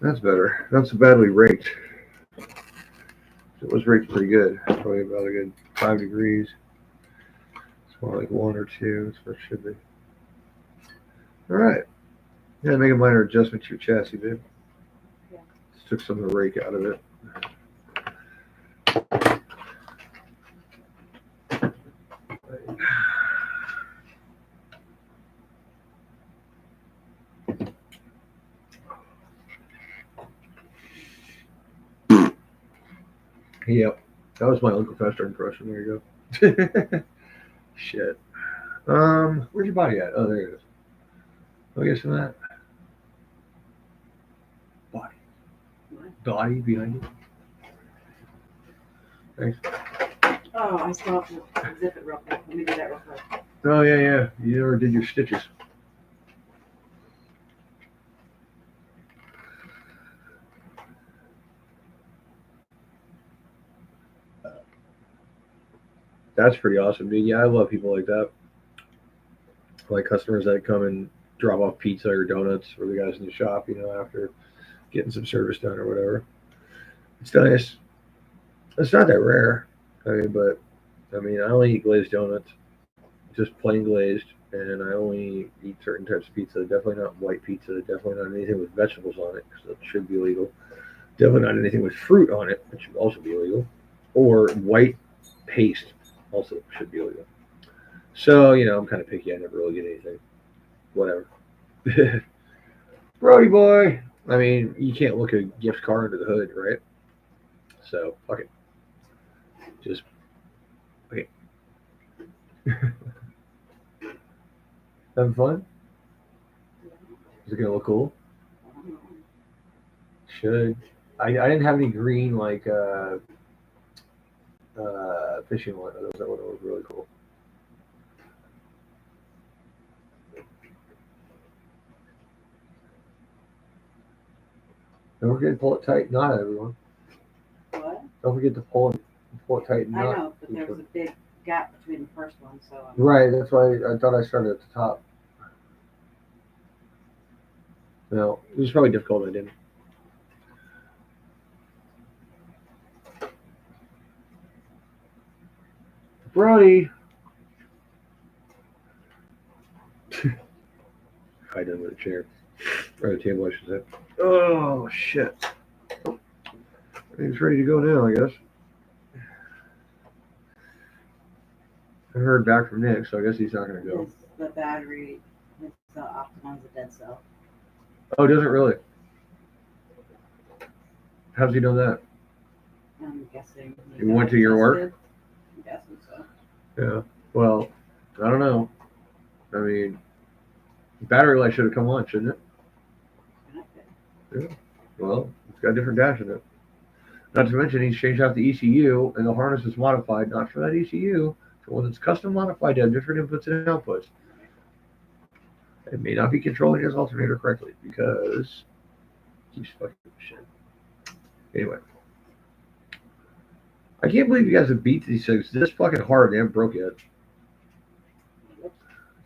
And that's better. Not so badly raked. It was raked pretty good. Probably about a good 5 degrees. It's more like 1 or 2. That's where it should be. Alright. Yeah, make a minor adjustment to your chassis, babe. Yeah. Just took some of the rake out of it. Yep. That was my Uncle Fester impression. There you go. Shit. Where's your body at? Oh, there it is. I guess from that. Body. Body behind you. Thanks. Oh, I still have to zip it real quick. Let me do that real quick. Oh, yeah, yeah. You never did your stitches. That's pretty awesome, dude. Yeah, I love people like that. Like customers that come and drop off pizza or donuts for the guys in the shop, after getting some service done or whatever. It's nice. It's not that rare. I only eat glazed donuts, just plain glazed, and I only eat certain types of pizza. Definitely not white pizza. Definitely not anything with vegetables on it, because that should be illegal. Definitely not anything with fruit on it, which should also be illegal. Or white paste, also should be illegal. So, I'm kind of picky. I never really get anything. Whatever. Brody boy. I mean, you can't look a gift card under the hood, right? So, fuck it. Just, okay. Having fun? Is it going to look cool? Should. I didn't have any green, like, fishing line. That one was really cool. Don't forget to pull it tight, not everyone. What? Don't forget to pull it tight, I not. know, but there was a big gap between the first one, so. Right, that's why I thought I started at the top. No, it was probably difficult. I didn't. Brody. I did with a chair. Or the table, I should say. Oh, shit. He's ready to go now, I guess. I heard back from Nick, so I guess he's not going to go. The battery, his Optimon's a dead cell. Oh, does it really? How's he done that? I'm guessing. You went to your work? I'm guessing so. Yeah. Well, I don't know. I mean, battery light should have come on, shouldn't it? Yeah. Well, it's got a different dash in it. Not to mention, he's changed out the ECU, and the harness is modified not for that ECU, for one that's custom modified to have different inputs and outputs. It may not be controlling his alternator correctly because he keeps fucking shit. Anyway, I can't believe you guys have beat these things this fucking hard. They haven't broke yet.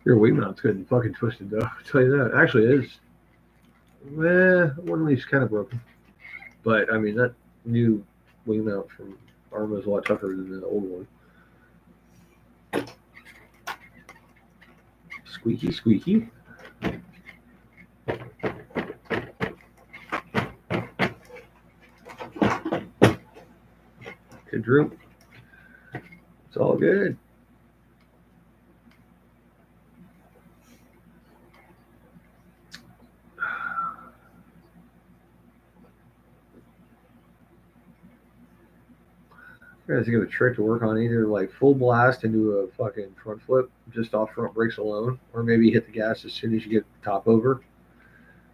Your wing mount's good and fucking twisted, though. I'll tell you that. Actually, it is. One of these kind of broken. But, I mean, that new wing mount from Arma is a lot tougher than the old one. Squeaky, squeaky. Good droop. It's all good. I gotta think of a trick to work on, either like full blast into a fucking front flip just off front brakes alone, or maybe hit the gas as soon as you get top over.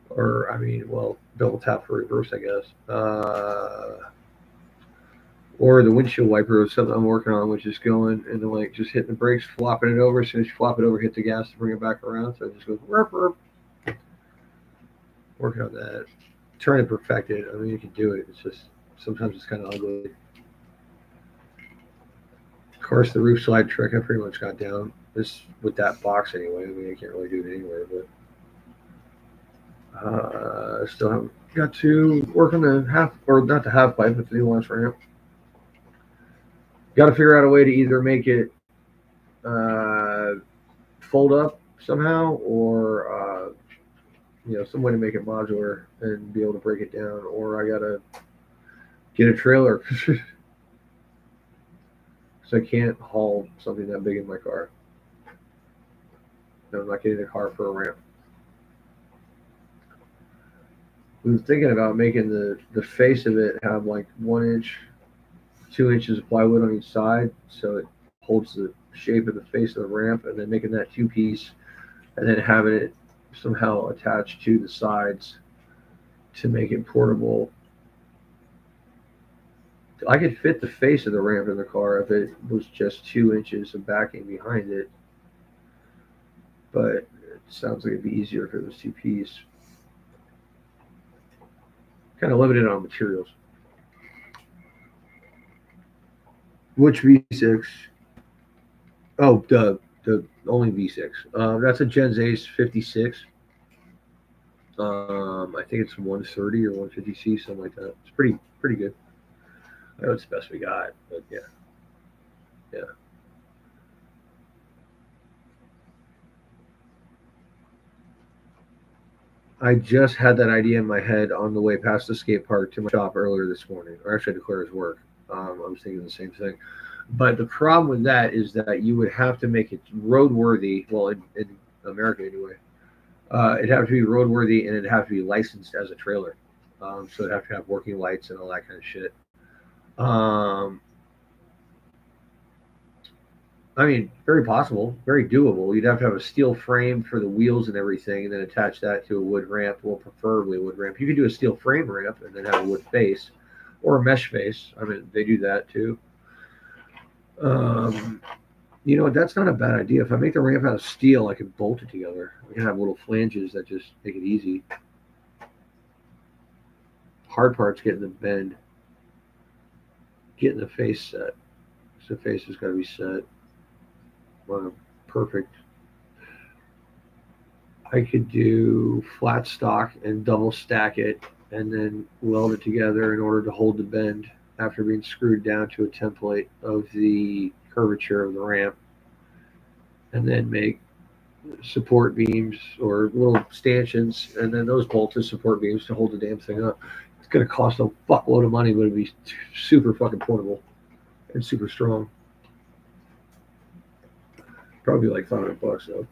Or, I mean, well, double tap for reverse, I guess. Or the windshield wiper is something I'm working on, which is going and then like just hitting the brakes, flopping it over. As soon as you flop it over, hit the gas to bring it back around. So it just goes burp, burp. Working on that. Trying to perfect it. I mean, you can do it. It's just sometimes it's kind of ugly. Of course, the roof slide trick I pretty much got down. This with that box anyway. I mean, I can't really do it anywhere, but still haven't got to work on the half, or not the half pipe, but the new launch ramp. Got to figure out a way to either make it fold up somehow, or some way to make it modular and be able to break it down. Or I gotta get a trailer because I can't haul something that big in my car. No, I'm not getting a car for a ramp. I was thinking about making the face of it have like 1 inch, 2 inches of plywood on each side, so it holds the shape of the face of the ramp, and then making that 2-piece, and then having it somehow attached to the sides to make it portable. I could fit the face of the ramp in the car if it was just 2 inches of backing behind it, but it sounds like it'd be easier if it was 2-piece. Kind of limited on materials. Which V6? Oh, the only V6. That's a Gens Ace 56. I think it's 130 or 150C, something like that. It's pretty good. I know it's the best we got, but yeah. I just had that idea in my head on the way past the skate park to my shop earlier this morning, or actually to Claire's work. I was thinking the same thing. But the problem with that is that you would have to make it roadworthy, well, in America anyway. It'd have to be roadworthy, and it'd have to be licensed as a trailer. So it'd have to have working lights and all that kind of shit. I mean, very possible, very doable. You'd have to have a steel frame for the wheels and everything, and then attach that to a wood ramp, well, preferably a wood ramp. You could do a steel frame ramp and then have a wood face or a mesh face. I mean, they do that too. You know, that's not a bad idea. If I make the ramp out of steel, I can bolt it together. I can have little flanges that just make it easy. Hard part's getting the bend, getting the face set. So the face has got to be set. Well, perfect. I could do flat stock and double stack it and then weld it together in order to hold the bend after being screwed down to a template of the curvature of the ramp, and then make support beams or little stanchions, and then those bolt as support beams to hold the damn thing up. It's going to cost a fuckload of money, but it'd be super fucking portable and super strong. Probably like $500 though.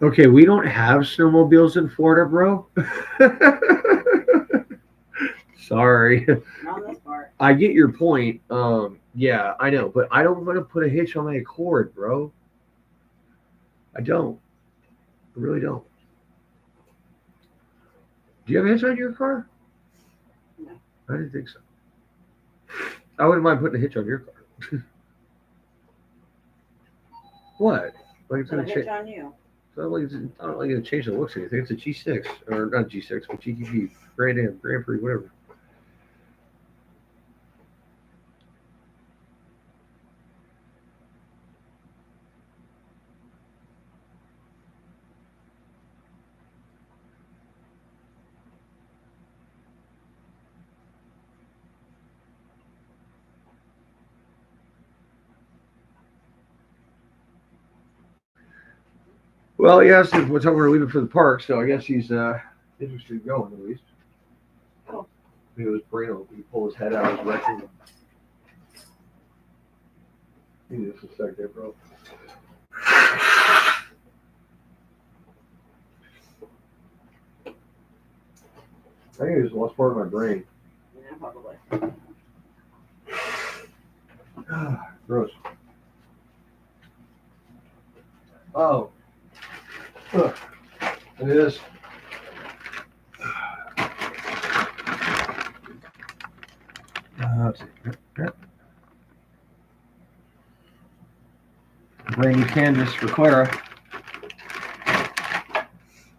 Okay, we don't have snowmobiles in Florida, bro. Sorry. Not this part. I get your point. Yeah, I know, but I don't want to put a hitch on my Accord, bro. I don't. I really don't. Do you have a hitch on your car? No. I didn't think so. I wouldn't mind putting a hitch on your car. What? Like it's Put a gonna hitch change? on you. I don't like it's change the looks of anything. It's a G6 or not G6, but GTV, Grand Am, Grand Prix, whatever. Well, yes, what time we're leaving for the park, so I guess he's interested in going at least. Cool. Maybe it was Brano. He pull his head out of his record. Give me just a sec there, bro. I think I just lost part of my brain. Yeah, probably. Gross. Oh. Look at this. Let's see. Brand new canvas for Clara.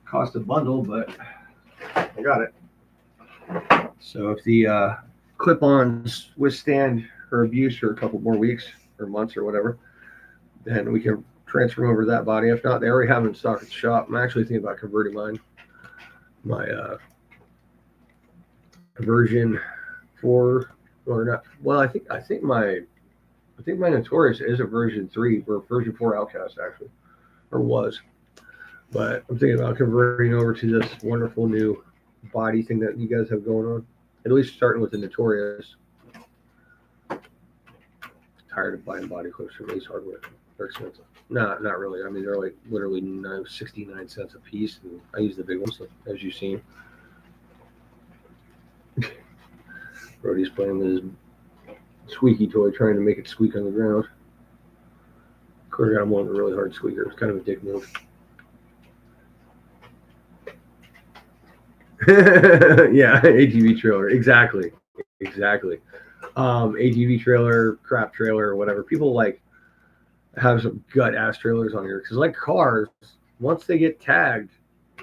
Cost a bundle, but I got it. So if the clip-ons withstand her abuse for a couple more weeks or months or whatever, then we can transfer them over to that body. If not, they already have them in stock at the shop. I'm actually thinking about converting my version 4 or not. Well, I think my Notorious is a version 3 or version 4 Outcast actually, or was. But I'm thinking about converting over to this wonderful new body thing that you guys have going on. At least starting with the Notorious. Tired of buying body clips from Ace Hardware. They're expensive. Not really. I mean, they're like literally 69 cents a piece, and I use the big ones, as you've seen. Brody's playing with his squeaky toy, trying to make it squeak on the ground. Of course, I got him one really hard squeaker. It's kind of a dick move. Yeah, ATV trailer. Exactly. ATV trailer, crap trailer, or whatever. People like have some gut ass trailers on here because, like cars, once they get tagged,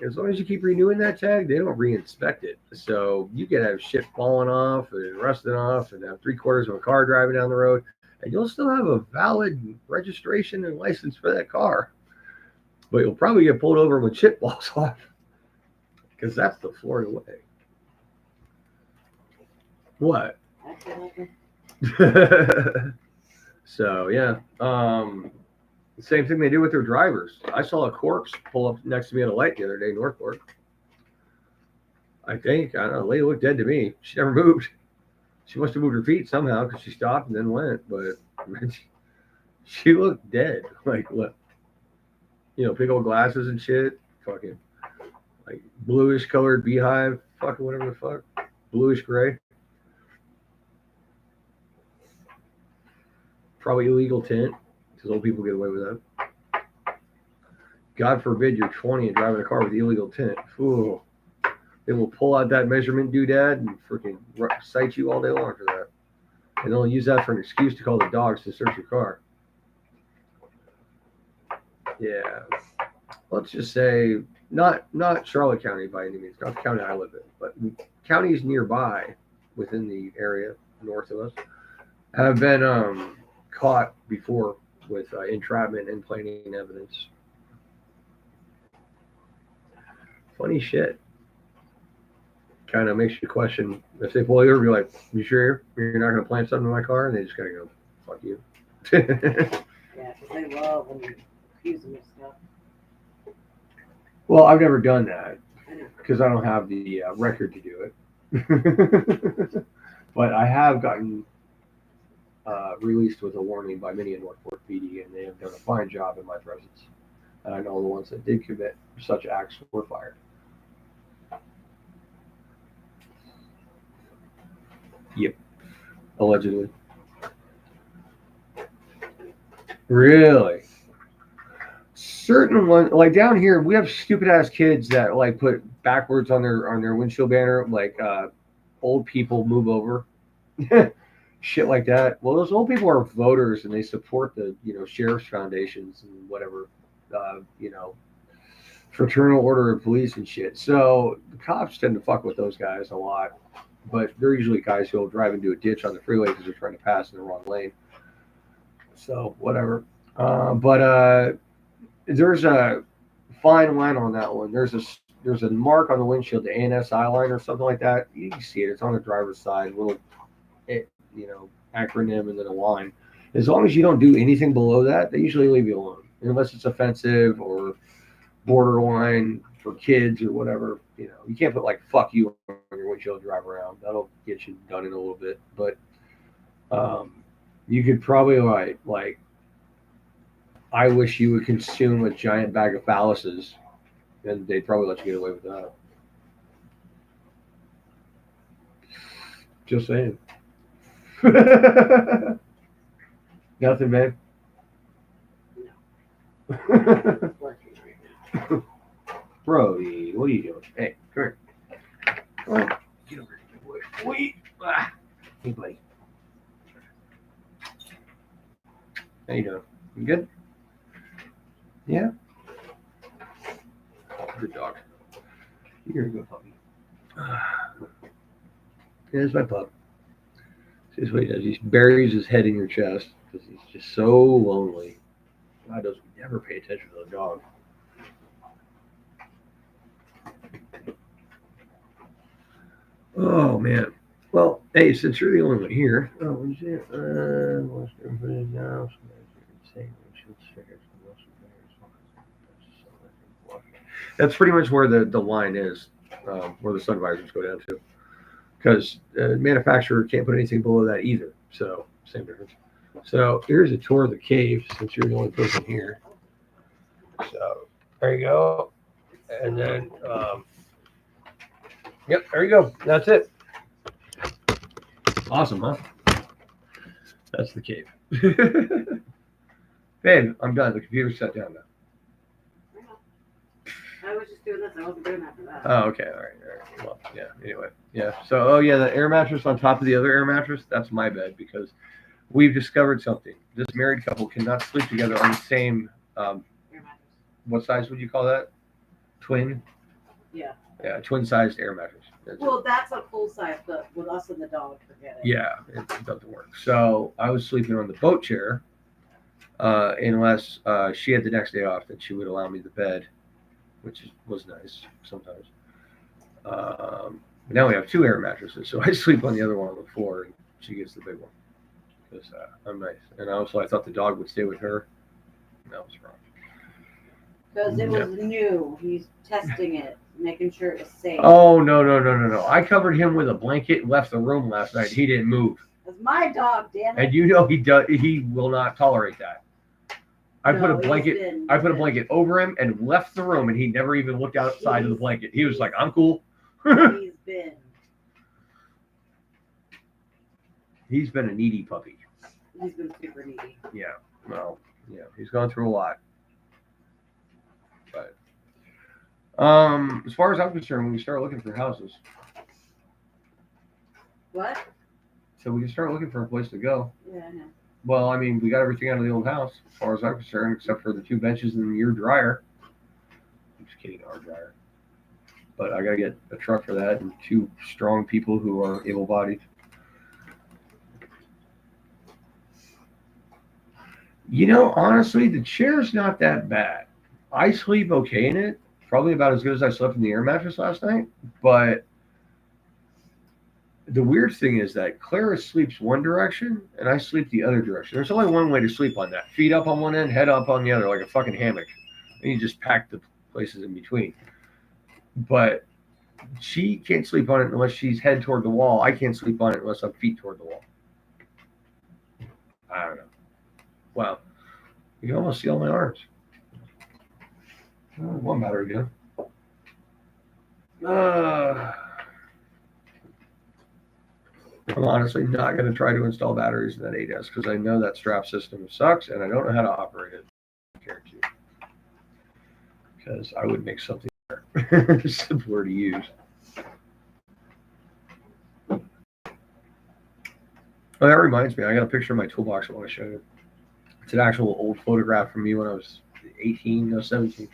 as long as you keep renewing that tag, they don't re-inspect it. So you can have shit falling off and rusting off, and have 3/4 of a car driving down the road, and you'll still have a valid registration and license for that car. But you'll probably get pulled over when shit falls off, because that's the Florida way. What? So yeah, the same thing they do with their drivers. I saw a corpse pull up next to me at a light the other day, Northport. I don't know. The lady looked dead to me. She never moved. She must have moved her feet somehow because she stopped and then went. But she looked dead. Like what? Big old glasses and shit. Fucking like bluish colored beehive. Fucking whatever the fuck. Bluish gray. Probably illegal tint because old people get away with that. God forbid you're 20 and driving a car with illegal tint. Ooh. They will pull out that measurement doodad and freaking cite you all day long for that. And they'll use that for an excuse to call the dogs to search your car. Yeah. Let's just say not Charlotte County by any means, not the county I live in, but counties nearby within the area north of us have been caught before with entrapment and planting evidence. Funny shit. Kind of makes you question if they pull you over, you're like, you sure you're not going to plant something in my car? And they just kind of go, fuck you. Yeah, because they love when you accuse them of stuff. Well, I've never done that I know. because I don't have the record to do it. But I have gotten released with a warning by many in Northport PD, and they have done a fine job in my presence. And I know the ones that did commit such acts were fired. Yep. Allegedly. Really? Certain ones, like down here, we have stupid ass kids that like put backwards on their windshield banner, like old people move over, shit like that. Well, those old people are voters and they support the sheriff's foundations and whatever, fraternal order of police and shit. So the cops tend to fuck with those guys a lot, but they're usually guys who will drive into a ditch on the freeway because they're trying to pass in the wrong lane. So whatever. But there's a fine line on that one. There's a mark on the windshield, the ANSI line or something like that. You can see it. It's on the driver's side, little acronym and then a line. As long as you don't do anything below that, they usually leave you alone, unless it's offensive or borderline for kids or whatever. You can't put like "fuck you" on your windshield and drive around. That'll get you done in a little bit. But you could probably like. I wish you would consume a giant bag of phalluses, and they'd probably let you get away with that. Just saying. Nothing, babe. It's working right now. Brody, what are you doing? Hey, come here. Come on. Get over here. Wait. Hey, buddy. How you doing? You good? Yeah. Good dog. You're a good puppy. Here's my pup. See what he does. He buries his head in your chest because he's just so lonely. God does never pay attention to the dog. Oh man. Well, hey, since you're the only one here, what is it? That's pretty much where the line is, where the sun visors go down to. Because manufacturer can't put anything below that either. So same difference. So here's a tour of the cave since you're the only person here. So there you go. And then, yep, there you go. That's it. Awesome, huh? That's the cave. Babe, I'm done. The computer's shut down now. I was just doing this. I wasn't doing that for that. Oh, okay. All right. Well, yeah. Anyway, yeah. So, the air mattress on top of the other air mattress, that's my bed because we've discovered something. This married couple cannot sleep together on the same, Air mattress. what size would you call that? Twin? Yeah. Yeah, twin-sized air mattress. Well, that's a full size, but with us and the dog, forget it. Yeah, it doesn't work. So I was sleeping on the boat chair, unless she had the next day off, then she would allow me the bed, which was nice sometimes. But now we have two air mattresses, so I sleep on the other one on the floor, and she gets the big one because I'm nice. And also, I thought the dog would stay with her. That was wrong. Because it was new. He's testing it, making sure it was safe. Oh no! I covered him with a blanket and left the room last night. He didn't move. That's my dog, damn it. And he does. He will not tolerate that. I put a blanket over him and left the room, and he never even looked outside of the blanket. He was like, "I'm cool." He's been a needy puppy. He's been super needy. Yeah. Well, yeah. He's gone through a lot. But As far as I'm concerned, we can start looking for houses. What? So we can start looking for a place to go. Yeah, I know. Well, I mean, we got everything out of the old house, as far as I'm concerned, except for the 2 benches and your dryer. I'm just kidding, our dryer. But I gotta get a truck for that and 2 strong people who are able-bodied. Honestly, the chair's not that bad. I sleep okay in it, probably about as good as I slept in the air mattress last night. But the weird thing is that Clara sleeps one direction and I sleep the other direction. There's only one way to sleep on that: feet up on one end, head up on the other, like a fucking hammock. And you just pack the places in between. But she can't sleep on it unless she's head toward the wall. I can't sleep on it unless I'm feet toward the wall. I don't know. Wow. You can almost see all my arms. One battery again. I'm honestly not going to try to install batteries in that 8S because I know that strap system sucks and I don't know how to operate it. I care to. Because I would make something better, simpler to use. Oh, that reminds me, I got a picture of my toolbox I want to show you. It's an actual old photograph from me when I was 18, no, 17.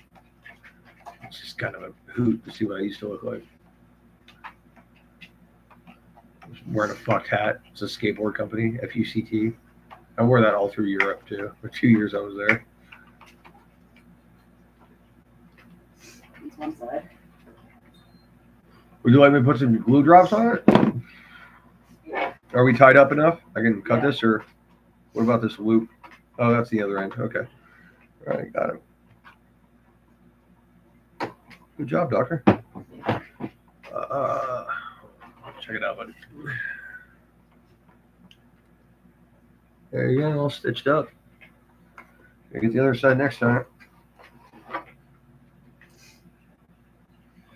It's just kind of a hoot to see what I used to look like. I was wearing a fuck hat. It's a skateboard company, FUCT. I wore that all through Europe too. For 2 years I was there. That's one side. Would you like me to put some glue drops on it? Yeah. Are we tied up enough? I can cut Yeah. this, or what about this loop? Oh, that's the other end. Okay. All right, got it. Good job, doctor. Check it out, buddy. There you go, all stitched up. Gotta get the other side next time.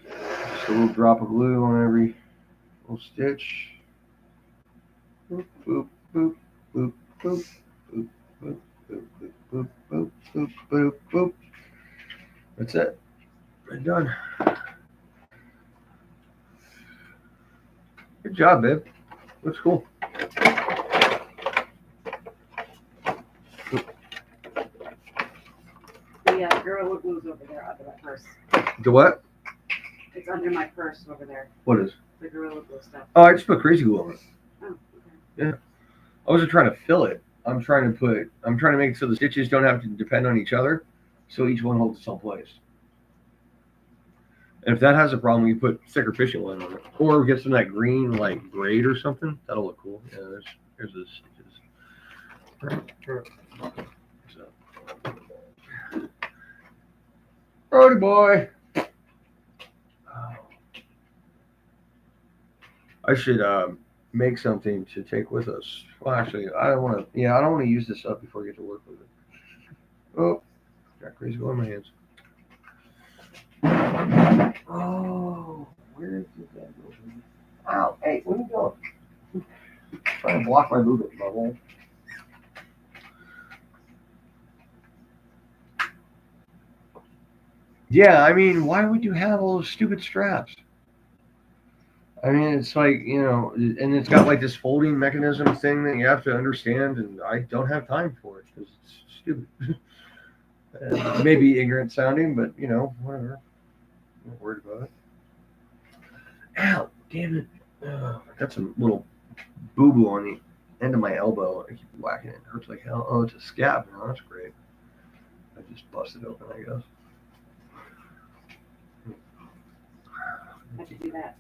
Just a little drop of glue on every little stitch. Boop, boop, boop, boop, boop, boop, boop, boop, boop, boop, boop, boop, boop. That's it. I'm done. Good job, babe. Looks cool. The Gorilla Glue's over there under my purse. The what? It's under my purse over there. What is? The Gorilla Glue stuff. Oh, I just put crazy glue on it. Oh, okay. Yeah. I wasn't trying to fill it. I'm trying to make it so the stitches don't have to depend on each other, so each one holds its own place. And if that has a problem, you put thicker fishing line on it, or get some of that green like braid or something. That'll look cool. Yeah, there's the stitches. So. Brody boy. I should make something to take with us. Well, actually, I don't want to. Yeah, I don't want to use this up before I get to work with it. Oh, got crazy glue in my hands. Oh, where did that go? Ow! Hey, where you going? Trying to block my movement, my hole. Yeah, I mean, why would you have all those stupid straps? I mean, it's like, and it's got like this folding mechanism thing that you have to understand, and I don't have time for it because it's stupid. Maybe ignorant sounding, but whatever. I'm not worried about it. Ow, damn it. I got some little boo-boo on the end of my elbow. I keep whacking it. It hurts like hell. Oh, it's a scab now. That's great. I just busted open, I guess. How'd you do that?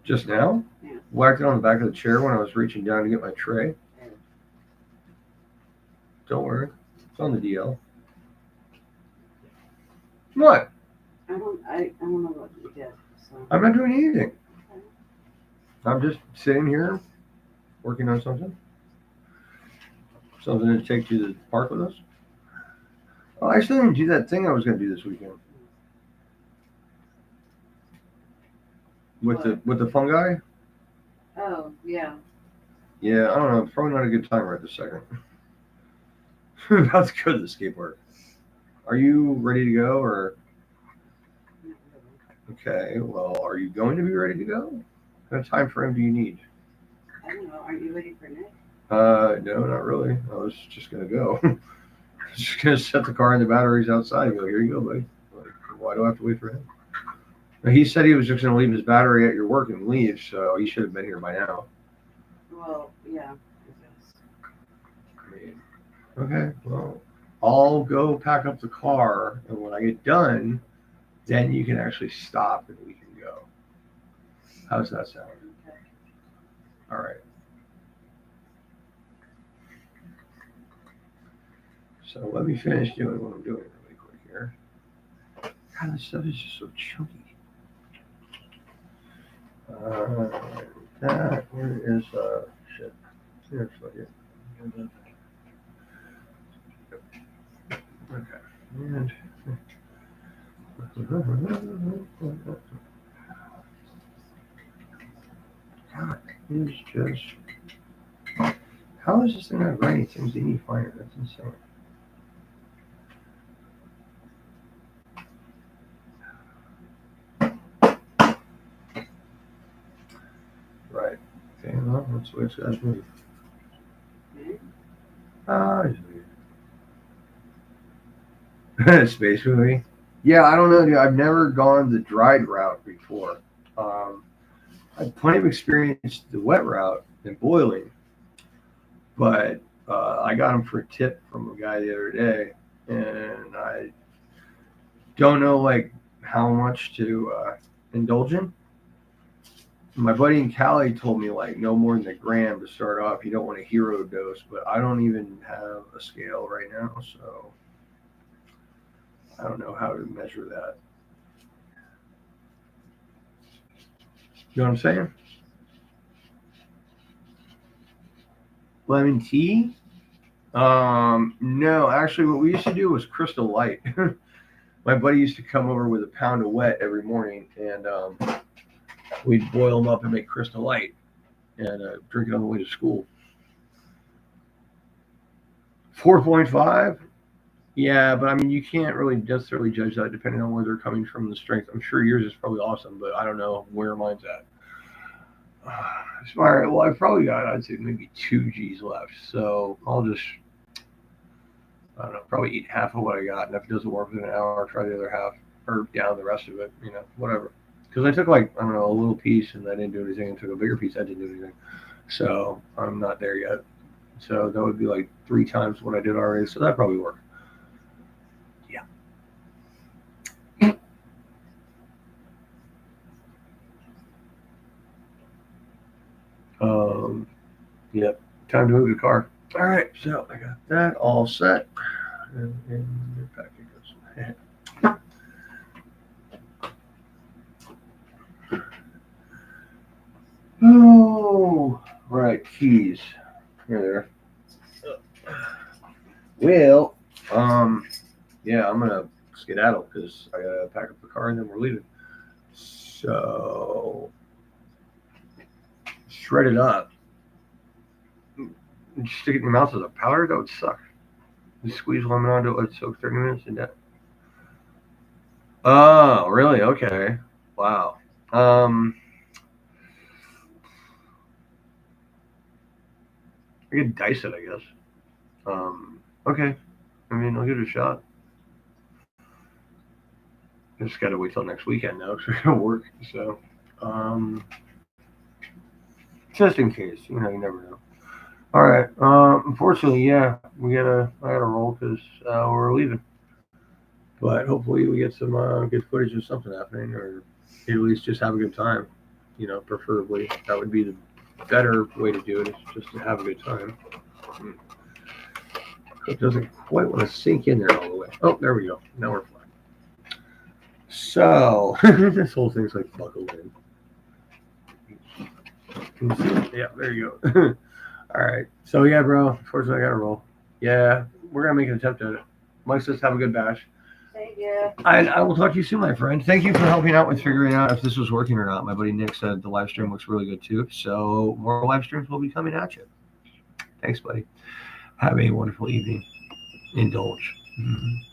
Just now? Yeah. Whacked it on the back of the chair when I was reaching down to get my tray. Yeah. Don't worry. It's on the DL. What? I don't know what you did. So. I'm not doing anything. Okay. I'm just sitting here working on something. Something to take to the park with us. Oh, I still didn't do that thing I was going to do this weekend. With the fungi? Oh, yeah. Yeah, I don't know. It's probably not a good time right this second. I'm about to go to the skate park. Are you ready to go, or? Not really. Okay, well, are you going to be ready to go? What kind of time frame do you need? I don't know. Are you ready for Nick? No, not really. I was just gonna go. Just gonna set the car and the batteries outside and go, here you go, buddy. Like, why do I have to wait for him? Now, he said he was just gonna leave his battery at your work and leave, so he should have been here by now. Well, yeah. I mean, okay, well, I'll go pack up the car, and when I get done, then you can actually stop and we can go. How's that sound? Okay. All right. So let me finish doing what I'm doing really quick here. God, this stuff is just so chunky. That where is shit? Here, it's right here. Okay. And God, it's just how is this thing not writing things any finer? That's insane. Right. Okay, well, that's the way it's got to be. Space movie. Yeah, I don't know, dude. I've never gone the dried route before. I had plenty of experience the wet route and boiling, but I got them for a tip from a guy the other day, and I don't know like how much to indulge in. My buddy in Cali told me like no more than a gram to start off. You don't want a hero dose, but I don't even have a scale right now, so I don't know how to measure that. You know what I'm saying? Lemon tea? No, actually, what we used to do was Crystal Light. My buddy used to come over with a pound of wet every morning, and we'd boil them up and make Crystal Light and drink it on the way to school. 4.5? Yeah, but I mean, you can't really necessarily judge that depending on where they're coming from, the strength. I'm sure yours is probably awesome, but I don't know where mine's at. All right, well, I've probably got, I'd say, maybe 2 G's left. So I'll just, I don't know, probably eat half of what I got. And if it doesn't work within an hour, try the other half or down the rest of it, whatever. Because I took like, I don't know, a little piece and I didn't do anything. And took a bigger piece, I didn't do anything. So I'm not there yet. So that would be like 3 times what I did already. So that probably worked. Yeah. Yep. Time to move the car. All right. So I got that all set. And back it goes. Oh, right. Keys. Here there. Well, yeah, I'm gonna skedaddle because I gotta pack up the car and then we're leaving. So shred it up. Just stick it in your mouth as a powder. That would suck. You squeeze lemon onto it, let it soak 30 minutes and that. Oh, really? Okay. Wow. I could dice it, I guess. Okay. I mean, I'll give it a shot. I just gotta wait till next weekend now because we're gonna work. So, just in case, you never know. All right. Unfortunately, yeah, I gotta roll because we're leaving. But hopefully we get some good footage of something happening, or at least just have a good time. Preferably that would be the better way to do it. Is just to have a good time. It doesn't quite want to sink in there all the way. Oh, there we go. Now we're fine. So this whole thing's like buckled in. Yeah, there you go. All right. So yeah, bro. Unfortunately, I gotta roll. Yeah, we're gonna make an attempt at it. Mike says have a good bash. Thank you. I will talk to you soon, my friend. Thank you for helping out with figuring out if this was working or not. My buddy Nick said the live stream looks really good too. So more live streams will be coming at you. Thanks, buddy. Have a wonderful evening. Indulge. Mm-hmm.